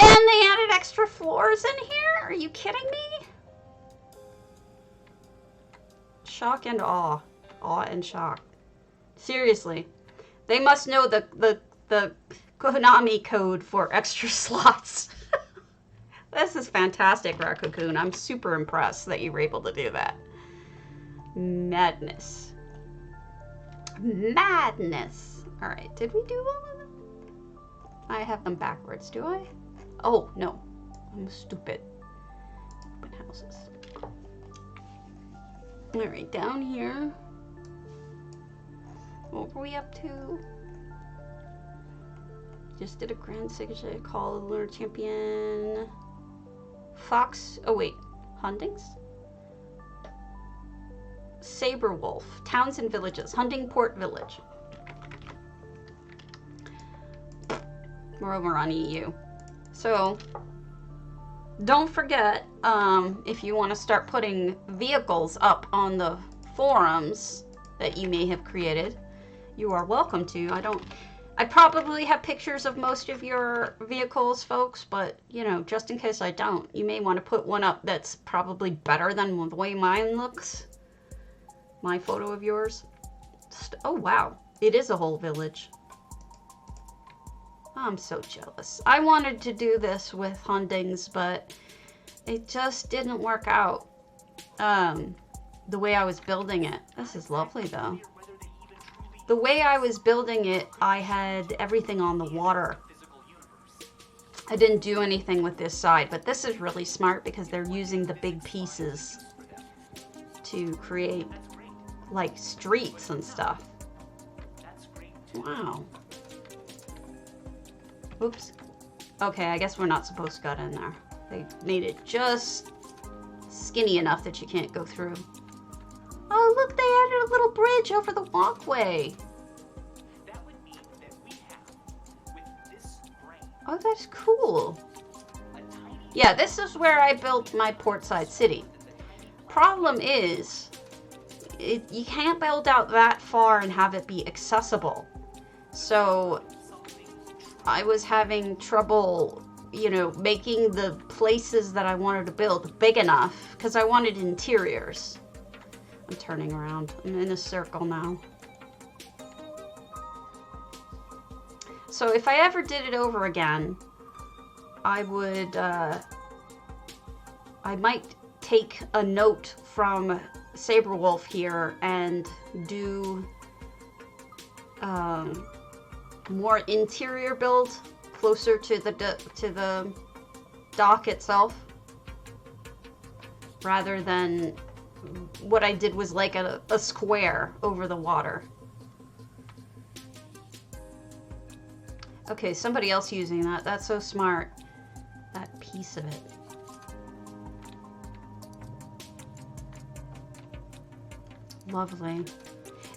And they added extra floors in here? Are you kidding me? Shock and awe. Awe and shock. Seriously. They must know the Konami code for extra slots. This is fantastic, RECUT. I'm super impressed that you were able to do that. Madness. Madness. Alright, did we do all of them? I have them backwards, do I? Oh, no. I'm stupid. Open houses. Alright, down here. What were we up to? Just did a grand signature call the Lunar Champion. Fox. Oh, wait. Huntings? Saber Wolf. Towns and villages. Huntingport Village. We're over on EU. So, don't forget, if you want to start putting vehicles up on the forums that you may have created, you are welcome to. I probably have pictures of most of your vehicles, folks, but, you know, just in case I don't, you may want to put one up that's probably better than the way mine looks. My photo of yours. Oh, wow. It is a whole village. I'm so jealous. I wanted to do this with Hundings, but it just didn't work out the way I was building it. This is lovely, though. The way I was building it, I had everything on the water. I didn't do anything with this side, but this is really smart because they're using the big pieces to create, like, streets and stuff. Wow. Oops. Okay, I guess we're not supposed to get in there. They made it just skinny enough that you can't go through. Oh, look, they added a little bridge over the walkway. That would mean that we have, with this brain, Oh, that's cool. Yeah, this is where I built my portside city. Problem is, you can't build out that far and have it be accessible. So I was having trouble, you know, making the places that I wanted to build big enough because I wanted interiors. I'm turning around. I'm in a circle now. So if I ever did it over again, I would, I might take a note from Saberwolf here and do more interior build closer to the dock itself, rather than what I did was like a square over the water. Okay, somebody else using that. That's so smart. That piece of it. Lovely.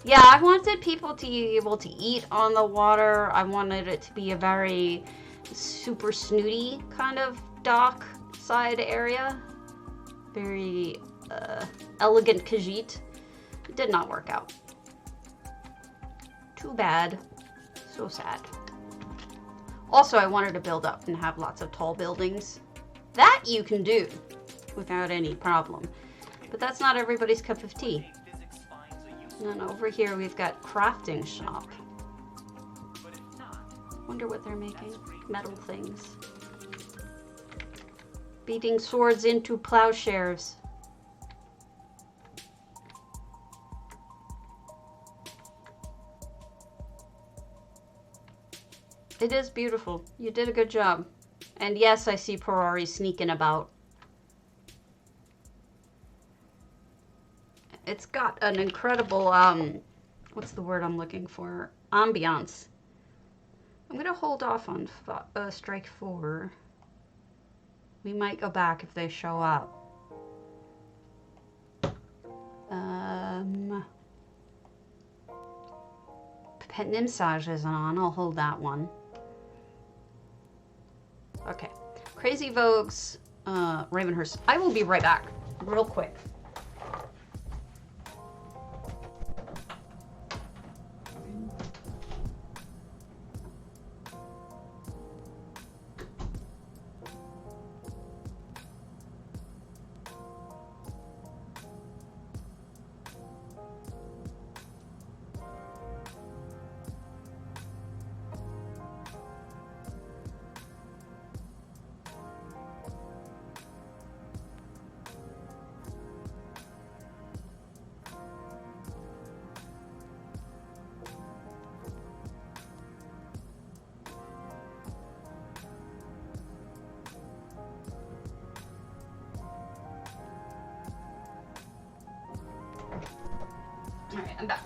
Yeah, I wanted people to be able to eat on the water. I wanted it to be a very super snooty kind of dock side area. Very elegant Khajiit. It did not work out. Too bad. So sad. Also, I wanted to build up and have lots of tall buildings. That you can do without any problem. But that's not everybody's cup of tea. And then over here we've got crafting shop. Wonder what they're making. Metal things. Beating swords into plowshares. It is beautiful. You did a good job. And yes, I see Porori sneaking about. It's got an incredible, what's the word I'm looking for? Ambiance. I'm going to hold off on strike 4. We might go back if they show up. Pet Nimsage isn't on. I'll hold that one. Okay. Crazy Vogue's Ravenhurst. I will be right back. Real quick. Alright, I'm back.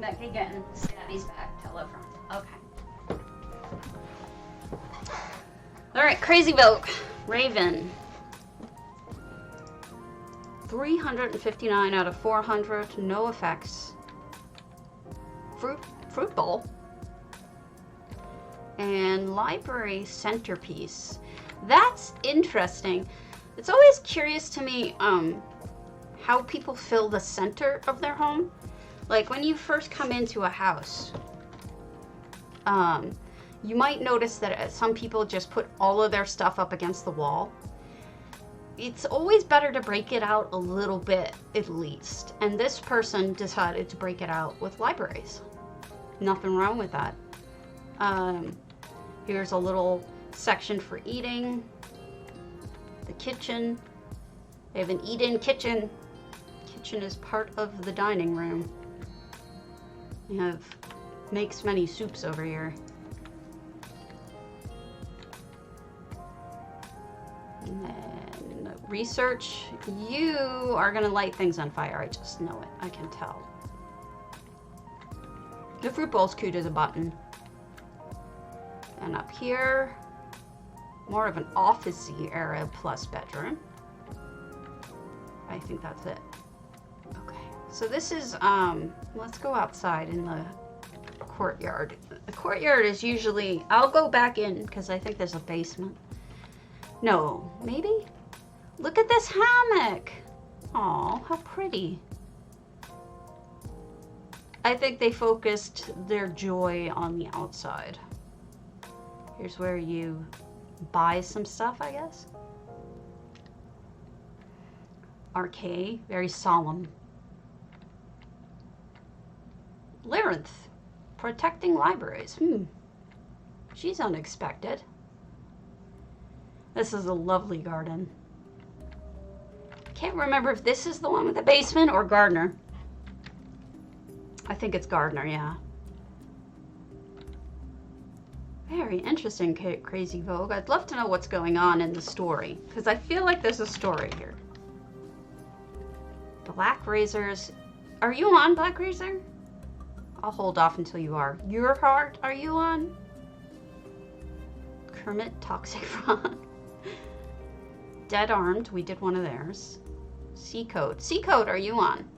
Back again. Stabby's back. Telefront. Okay. Alright, Crazy Vogue. Raven. 359 out of 400. No effects. Fruit Bowl. And Library Centerpiece. That's interesting. It's always curious to me how people fill the center of their home. Like when you first come into a house, you might notice that some people just put all of their stuff up against the wall. It's always better to break it out a little bit, at least. And this person decided to break it out with libraries. Nothing wrong with that. Here's a little section for eating. The kitchen. They have an eat-in kitchen. Kitchen is part of the dining room. We have makes many soups over here. And then research. You are gonna light things on fire. I just know it. I can tell. The fruit bowl's cute as a button. And up here, more of an office-y area plus bedroom. I think that's it. Okay, so this is, let's go outside in the courtyard. The courtyard is usually, I'll go back in because I think there's a basement. No, maybe? Look at this hammock. Aw, how pretty. I think they focused their joy on the outside. Here's where you buy some stuff, I guess. Arcade, very solemn. Labyrinth, protecting libraries. She's unexpected. This is a lovely garden. Can't remember if this is the one with the basement or Gardner. I think it's Gardner, yeah. Very interesting, Crazy Vogue. I'd love to know what's going on in the story, because I feel like there's a story here. Black Razors. Are you on, Black Razor? I'll hold off until you are. Your heart, are you on? Kermit, Toxic Frog. Dead Armed, we did one of theirs. Sea Code. Sea Code, are you on?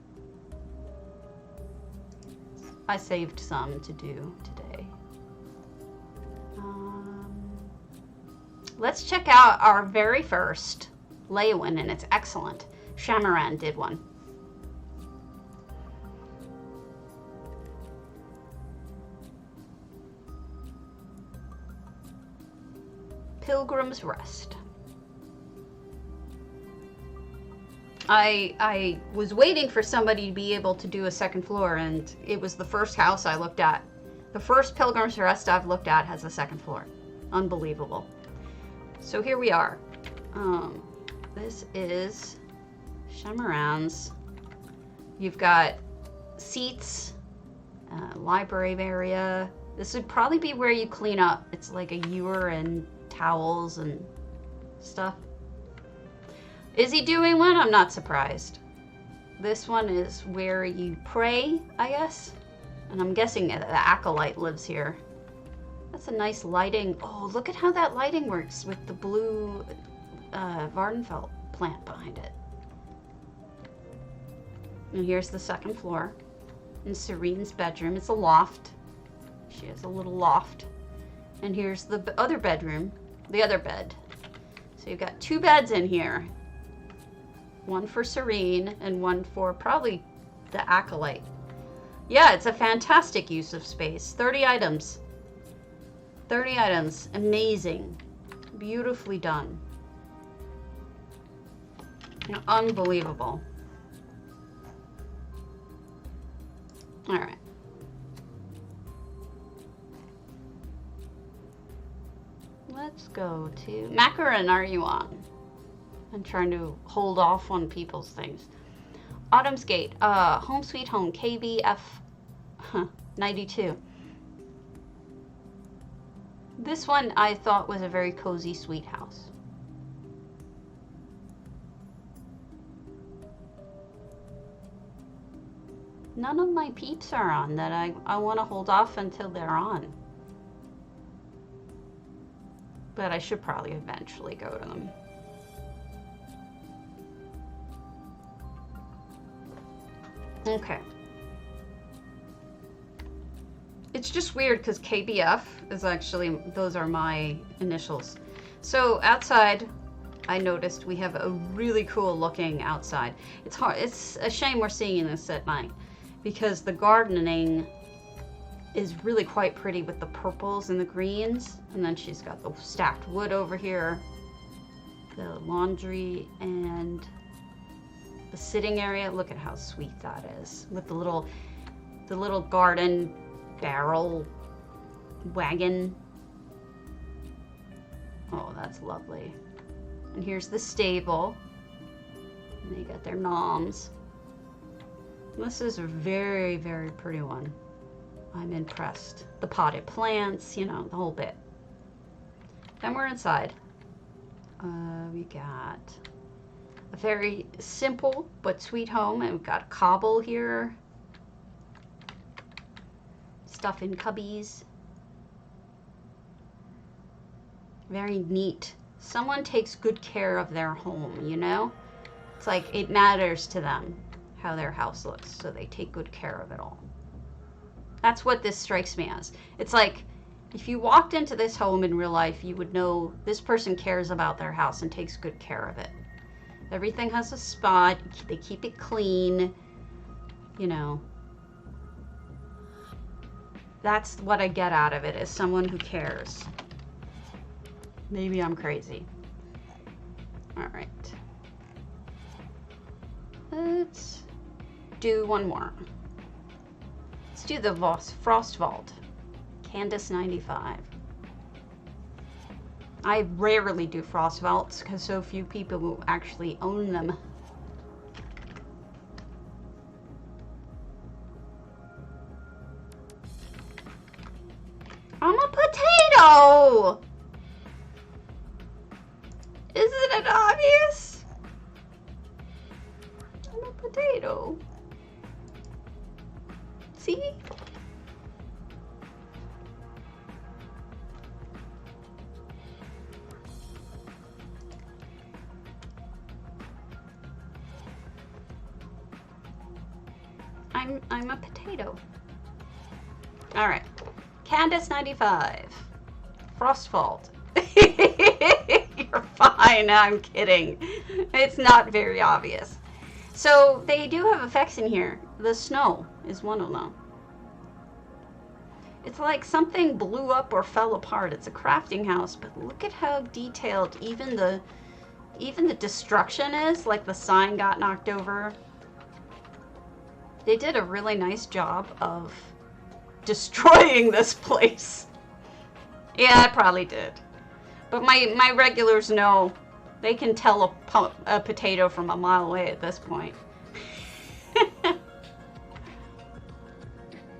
I saved some to do today. Let's check out our very first Leywin, and it's excellent. Shamaran did one. Pilgrim's Rest. I was waiting for somebody to be able to do a second floor, and it was the first house I looked at. The first Pilgrim's Rest I've looked at has a second floor. Unbelievable. So here we are. This is Shamaran's. You've got seats, library area. This would probably be where you clean up. It's like a ewer and towels and stuff. Is he doing one? I'm not surprised. This one is where you pray, I guess. And I'm guessing the acolyte lives here. That's a nice lighting. Oh, look at how that lighting works with the blue Vardenfeld plant behind it. And here's the second floor. In Serene's bedroom. It's a loft. She has a little loft. And here's the other bedroom. The other bed. So you've got two beds in here. One for Serene and one for probably the acolyte. Yeah, it's a fantastic use of space. 30 items. 30 items. Amazing. Beautifully done. You know, unbelievable. All right. Let's go to Macaron. Are you on? I'm trying to hold off on people's things. Autumn's Gate. Home Sweet Home. KBF 92. This one I thought was a very cozy, sweet house. None of my peeps are on that I want to hold off until they're on. But I should probably eventually go to them. Okay. It's just weird because KBF is actually, those are my initials. So outside, I noticed we have a really cool looking outside. It's hard. It's a shame we're seeing this at night because the gardening is really quite pretty with the purples and the greens. And then she's got the stacked wood over here, the laundry, and the sitting area. Look at how sweet that is with the little garden barrel wagon. Oh, that's lovely. And here's the stable. And they got their noms. This is a very, very pretty one. I'm impressed. The potted plants, you know, the whole bit. Then we're inside. We got a very simple but sweet home. And we've got cobble here. Stuff in cubbies. Very neat. Someone takes good care of their home, you know? It's like it matters to them how their house looks, so they take good care of it all. That's what this strikes me as. It's like if you walked into this home in real life, you would know this person cares about their house and takes good care of it. Everything has a spot. They keep it clean, you know. That's what I get out of it, is someone who cares. Maybe I'm crazy. All right. Let's do one more. Let's do the Frost Vault. Candace 95. I rarely do Frost Vaults because so few people will actually own them. I'm a potato! Isn't it obvious? I'm a potato. See? I'm a potato. All right. Candace 95. Frost Vault. You're fine. I'm kidding. It's not very obvious. So they do have effects in here. The snow is one of them. It's like something blew up or fell apart. It's a crafting house, but look at how detailed even the destruction is. Like the sign got knocked over. They did a really nice job of destroying this place. Yeah, I probably did. But my regulars know. They can tell a potato from a mile away at this point.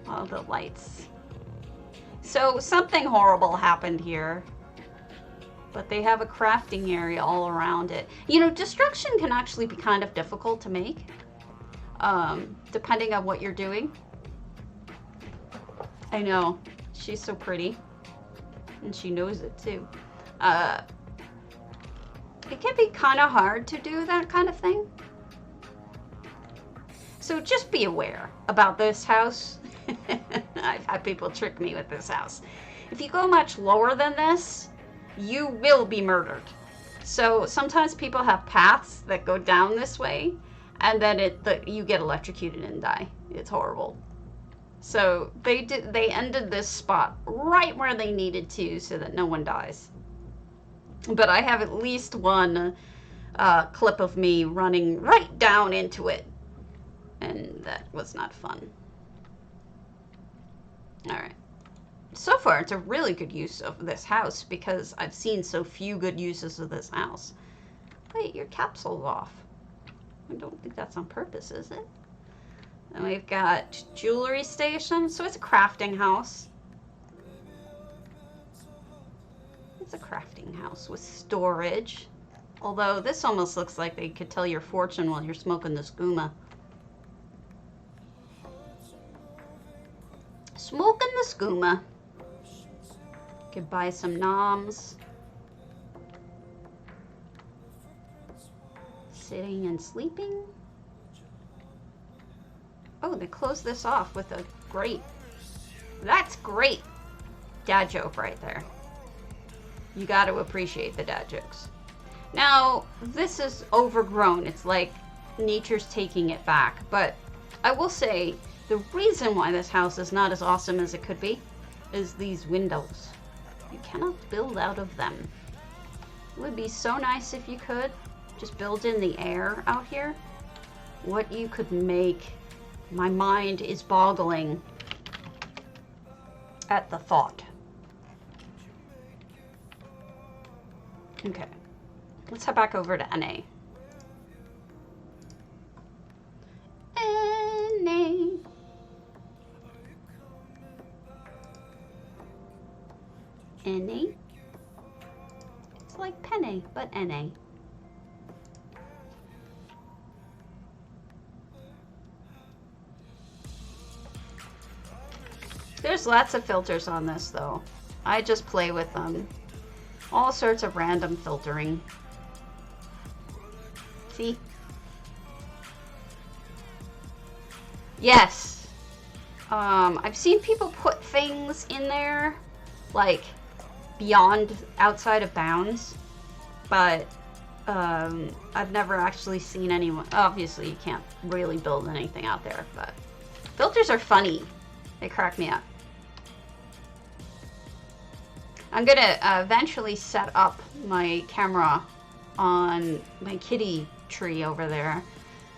All the lights. So something horrible happened here. But they have a crafting area all around it. You know, destruction can actually be kind of difficult to make. Depending on what you're doing. I know. She's so pretty. And she knows it too. It can be kind of hard to do that kind of thing. So just be aware about this house. I've had people trick me with this house. If you go much lower than this, you will be murdered. So sometimes people have paths that go down this way, and then you get electrocuted and die. It's horrible. So they ended this spot right where they needed to so that no one dies. But I have at least one clip of me running right down into it. And that was not fun. Alright. So far, it's a really good use of this house because I've seen so few good uses of this house. Wait, your capsule's off. I don't think that's on purpose, is it? And we've got jewelry station. So it's a crafting house. It's a crafting house with storage. Although this almost looks like they could tell your fortune while you're smoking the skooma. Smoking the skooma. Could buy some noms. Sitting and sleeping. Oh, they closed this off with a grate. That's great. Dad joke right there. You got to appreciate the dad jokes. Now, this is overgrown. It's like nature's taking it back. But I will say, the reason why this house is not as awesome as it could be is these windows. You cannot build out of them. It would be so nice if you could just build in the air out here. What you could make, my mind is boggling at the thought. Okay, let's head back over to NA. NA. NA. It's like penne, but NA. There's lots of filters on this though. I just play with them. All sorts of random filtering. See? Yes. I've seen people put things in there like beyond outside of bounds, but I've never actually seen anyone. Obviously you can't really build anything out there, but filters are funny. They crack me up. I'm gonna eventually set up my camera on my kitty tree over there,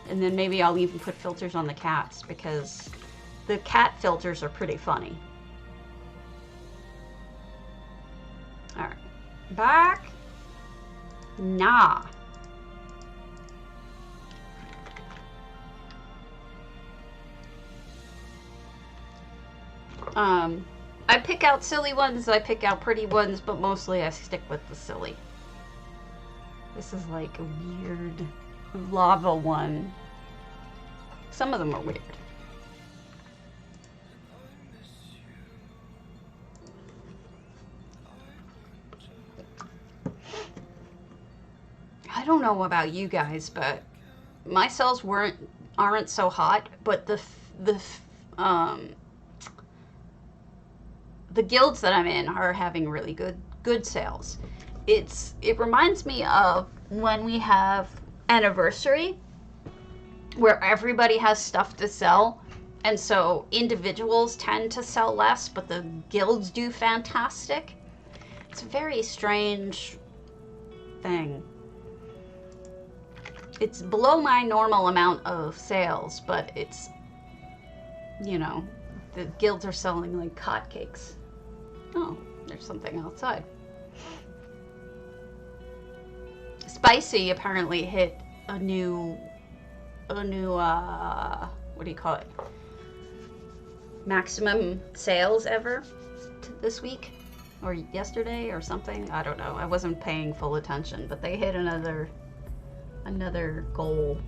and then maybe I'll even put filters on the cats, because the cat filters are pretty funny. Alright, back. Nah. I pick out silly ones, I pick out pretty ones, but mostly I stick with the silly. This is like a weird lava one. Some of them are weird. I don't know about you guys, but my cells aren't so hot, but the guilds that I'm in are having really good sales. It reminds me of when we have anniversary, where everybody has stuff to sell, and so individuals tend to sell less, but the guilds do fantastic. It's a very strange thing. It's below my normal amount of sales, but it's, you know, the guilds are selling like hotcakes. Oh, there's something outside. Spicy apparently hit a new what do you call it? Maximum sales ever this week or yesterday or something. I don't know. I wasn't paying full attention, but they hit another goal.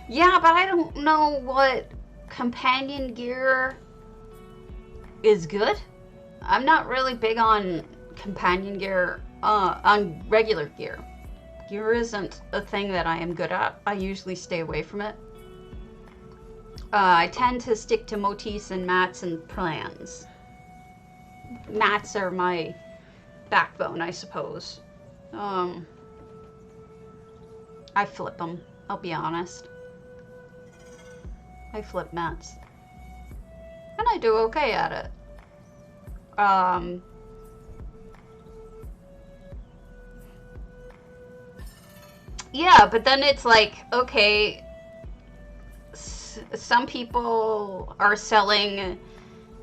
Yeah, but I don't know what companion gear is good. I'm not really big on companion gear, on regular gear. Gear isn't a thing that I am good at. I usually stay away from it. I tend to stick to motifs and mats and plans. Mats are my backbone, I suppose. I flip them, I'll be honest. I flip mats. And I do okay at it. Yeah, but then it's like, okay, some people are selling,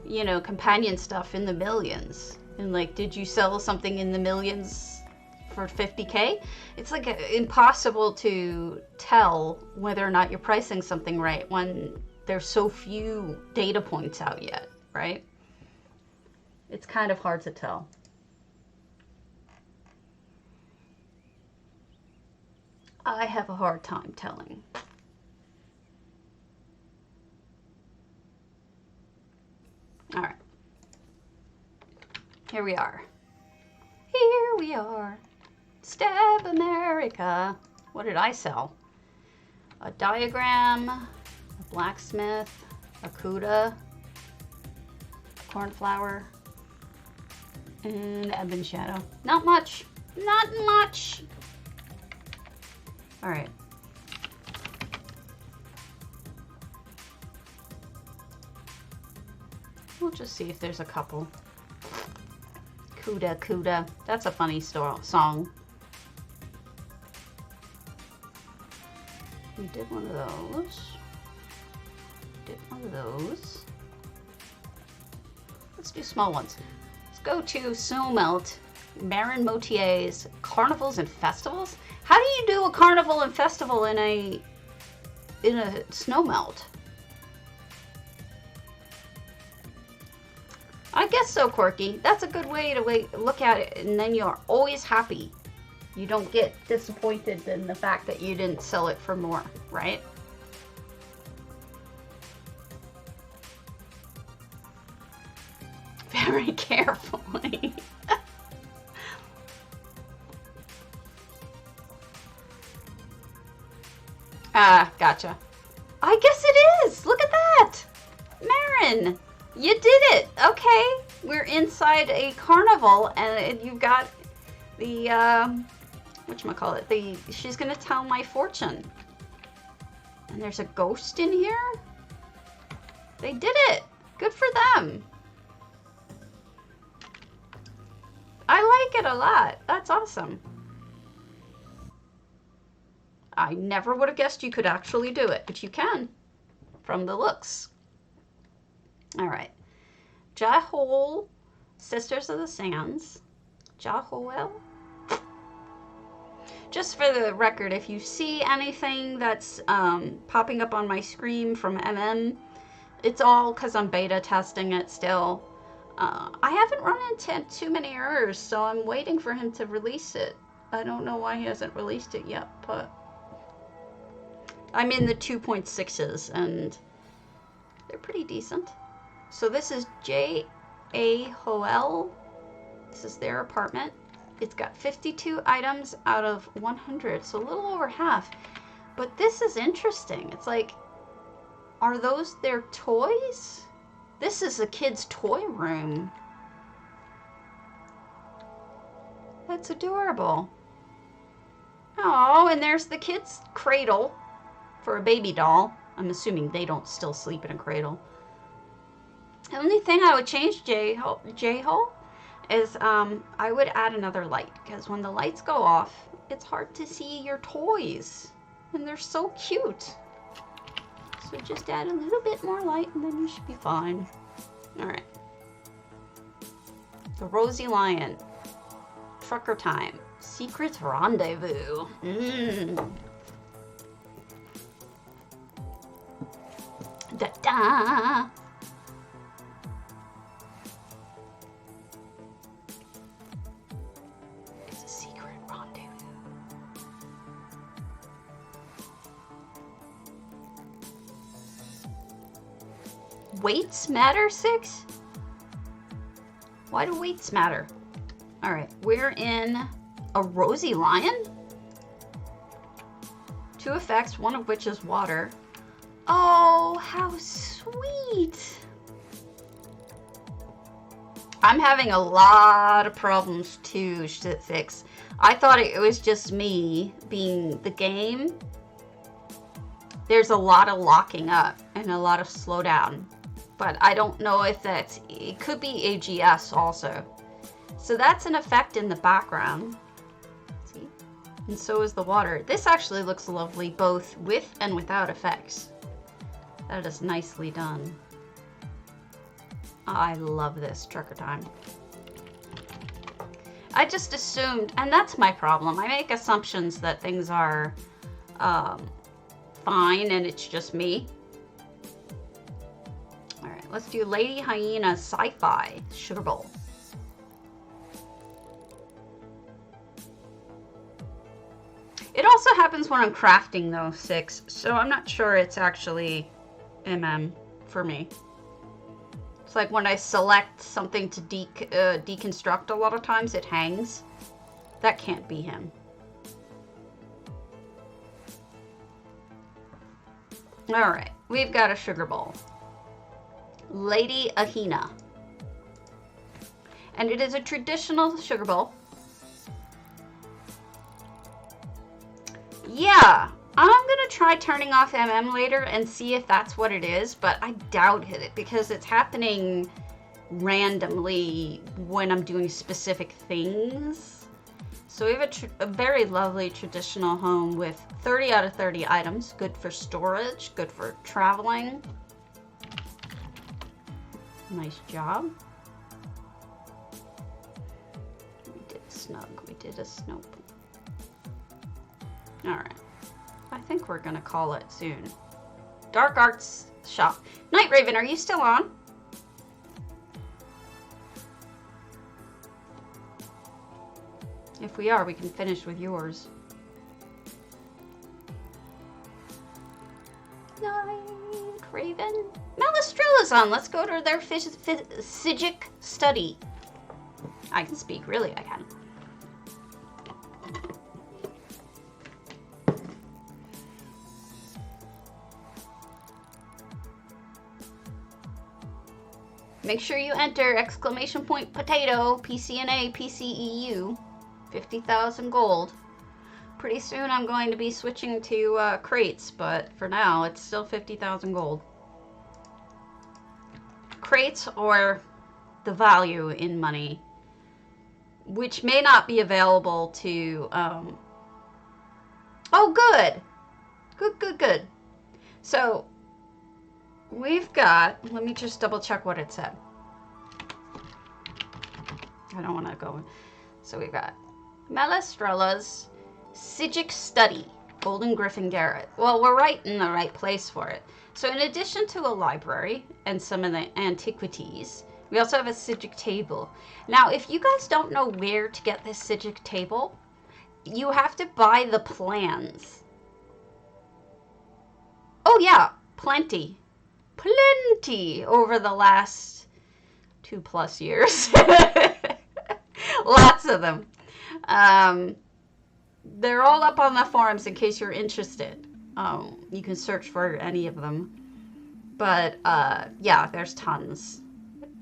you know, companion stuff in the millions. And like, did you sell something in the millions for 50K? It's like impossible to tell whether or not you're pricing something right when there's so few data points out yet, right? It's kind of hard to tell. I have a hard time telling. All right. Here we are. Here we are. Stab America. What did I sell? A diagram, a blacksmith, a CUDA, cornflower, and ebon shadow. Not much. Not much. All right. We'll just see if there's a couple. CUDA, CUDA. That's a funny song. We did one of those. Did one of those. Let's do small ones. Let's go to Snow Melt, Marin Motier's Carnivals and Festivals. How do you do a carnival and festival in a snow melt? I guess so, Quirky. That's a good way to look at it, and then you're always happy. You don't get disappointed in the fact that you didn't sell it for more, right? Very carefully. Ah, gotcha. I guess it is. Look at that. Marin, you did it. Okay. We're inside a carnival, and you've got the, whatchamacallit, she's gonna tell my fortune. And there's a ghost in here? They did it! Good for them! I like it a lot. That's awesome. I never would have guessed you could actually do it, but you can, from the looks. Alright. Jahol, Sisters of the Sands. Jahol. Just for the record, if you see anything that's popping up on my screen from it's all because I'm beta testing it still. I haven't run into too many errors, so I'm waiting for him to release it. I don't know why he hasn't released it yet, but I'm in the 2.6s, and they're pretty decent. So this is J.A. Hoel. This is their apartment. It's got 52 items out of 100, so a little over half. But this is interesting. It's like, are those their toys? This is a kid's toy room. That's adorable. Oh, and there's the kid's cradle for a baby doll. I'm assuming they don't still sleep in a cradle. The only thing I would change, J-Hole, is I would add another light, because when the lights go off, it's hard to see your toys, and they're so cute. So just add a little bit more light, and then you should be fine. Alright. The Rosy Lion. Trucker Time. Secret Rendezvous. Da-da! Weights matter, 6? Why do weights matter? Alright, we're in a Rosy Lion. 2 effects, one of which is water. Oh, how sweet! I'm having a lot of problems too, 6. I thought it was just me being the game. There's a lot of locking up and a lot of slowdown. But I don't know if it could be AGS also. So that's an effect in the background. See? And so is the water. This actually looks lovely both with and without effects. That is nicely done. I love this Trucker Time. I just assumed, and that's my problem. I make assumptions that things are fine and it's just me. Alright, let's do Lady Hyena Sci-Fi Sugar Bowl. It also happens when I'm crafting though, 6, so I'm not sure it's actually MM for me. like when I select something to deconstruct, a lot of times it hangs. That can't be him. Alright, we've got a sugar bowl. Lady Ahina. And it is a traditional sugar bowl. Yeah, I'm gonna try turning off MM later and see if that's what it is, but I doubt it because it's happening randomly when I'm doing specific things. So we have a very lovely traditional home with 30 out of 30 items. Good for storage, good for traveling. Nice job. We did a snug, we did a snope. Alright. I think we're gonna call it soon. Dark Arts Shop. Night Raven, are you still on? If we are, we can finish with yours. Night Raven. Malistrella's on. Let's go to their Physic study. I can speak, really, I can. Make sure you enter exclamation point potato, PCNA, PCEU, 50,000 gold. Pretty soon I'm going to be switching to crates, but for now it's still 50,000 gold. Crates or the value in money, which may not be available to, oh good! Good. So, we've got, let me just double check what it said. I don't want to go. So we've got Malistrella's Physic study, Golden Griffin Garret. Well, we're right in the right place for it. So in addition to a library and some of the antiquities, we also have a Physic table. Now, if you guys don't know where to get this Physic table, you have to buy the plans. Oh yeah, plenty over the last 2+ years. Lots of them. They're all up on the forums in case you're interested. You can search for any of them. But yeah, there's tons.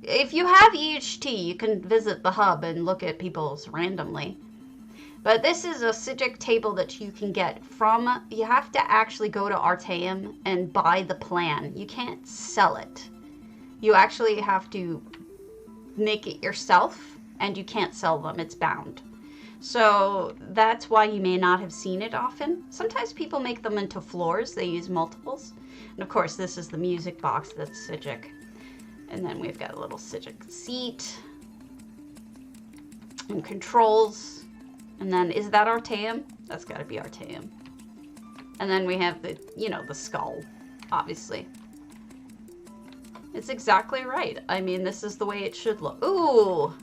If you have EHT, you can visit the hub and look at people's randomly. But this is a Physic table that you can get from, you have to actually go to Artaeum and buy the plan. You can't sell it. You actually have to make it yourself, and you can't sell them. It's bound. So that's why you may not have seen it often. Sometimes people make them into floors. They use multiples. And of course, this is the music box that's Physic. And then we've got a little Physic seat. And controls. And then, is that Artaeum? That's got to be Artaeum. And then we have the, you know, the skull, obviously. It's exactly right. I mean, this is the way it should look. Ooh!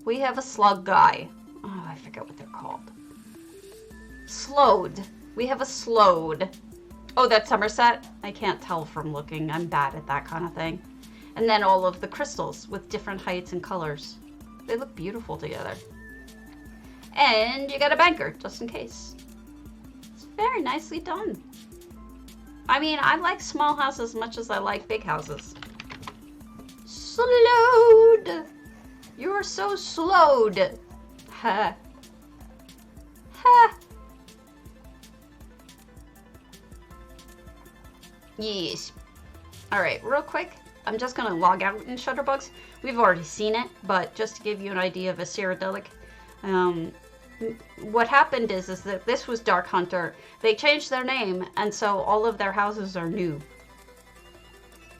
We have a slug guy. Oh, I forget what they're called. Slowed. We have a slowed. Oh, that's Somerset? I can't tell from looking. I'm bad at that kind of thing. And then all of the crystals with different heights and colors. They look beautiful together. And you got a banker, just in case. It's very nicely done. I mean, I like small houses as much as I like big houses. Slowed! You're so slowed. Ha. Ha. Yes. Alright, real quick. I'm just going to log out in Shutterbugs. We've already seen it, but just to give you an idea of a Cyrodiilic. What happened is that this was Dark Hunter. They changed their name, and so all of their houses are new.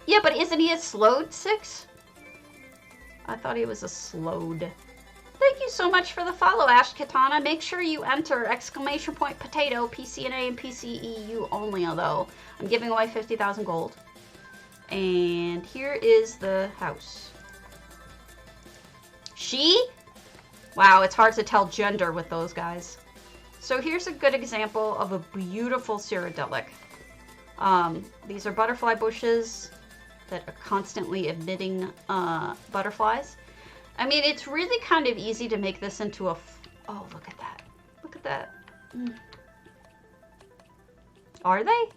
Yeah, but isn't he a slowed 6? I thought he was a slowed. Thank you so much for the follow, Ash Katana. Make sure you enter exclamation point potato, PCNA and PCEU only, although I'm giving away 50,000 gold. And here is the house. She? Wow, it's hard to tell gender with those guys. So here's a good example of a beautiful Cyrodiilic. These are butterfly bushes. that are constantly emitting butterflies. I mean, it's really kind of easy to make this into a... Oh, look at that. Look at that. Are they?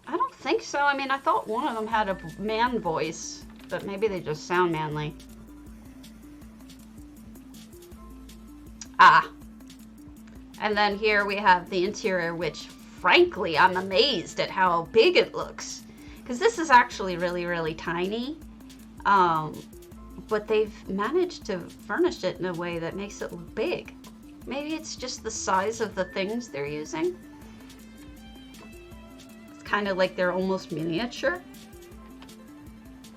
I don't think so. I mean, I thought one of them had a man voice, but maybe they just sound manly. Ah. And then here we have the interior, which, frankly, I'm amazed at how big it looks. Because this is actually really, really tiny. But they've managed to furnish it in a way that makes it look big. Maybe it's just the size of the things they're using. It's kind of like they're almost miniature.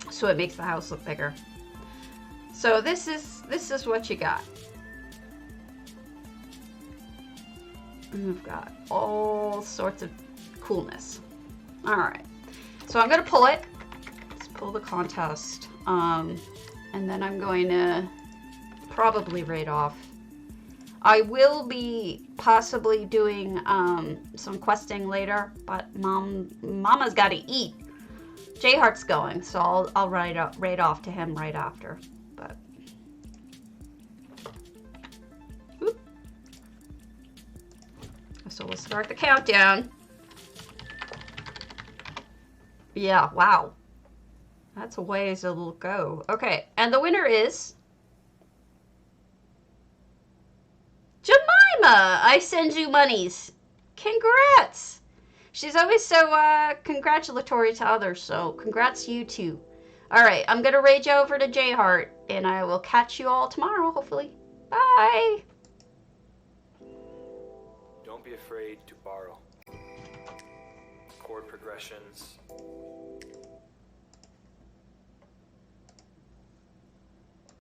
So it makes the house look bigger. So this is what you got. And we've got all sorts of coolness. All right. So I'm going to pull it. Let's pull the contest. And then I'm going to probably raid off. I will be possibly doing some questing later, but Mama's got to eat. J-Heart's going, so I'll raid off to him right after. But whoop. So we'll start the countdown. Yeah, wow. That's a ways it'll go. Okay, and the winner is... Jemima! I send you monies. Congrats! She's always so congratulatory to others, so congrats to you too. Alright, I'm gonna rage over to J-Heart, and I will catch you all tomorrow, hopefully. Bye! Don't be afraid to borrow. Chord progressions,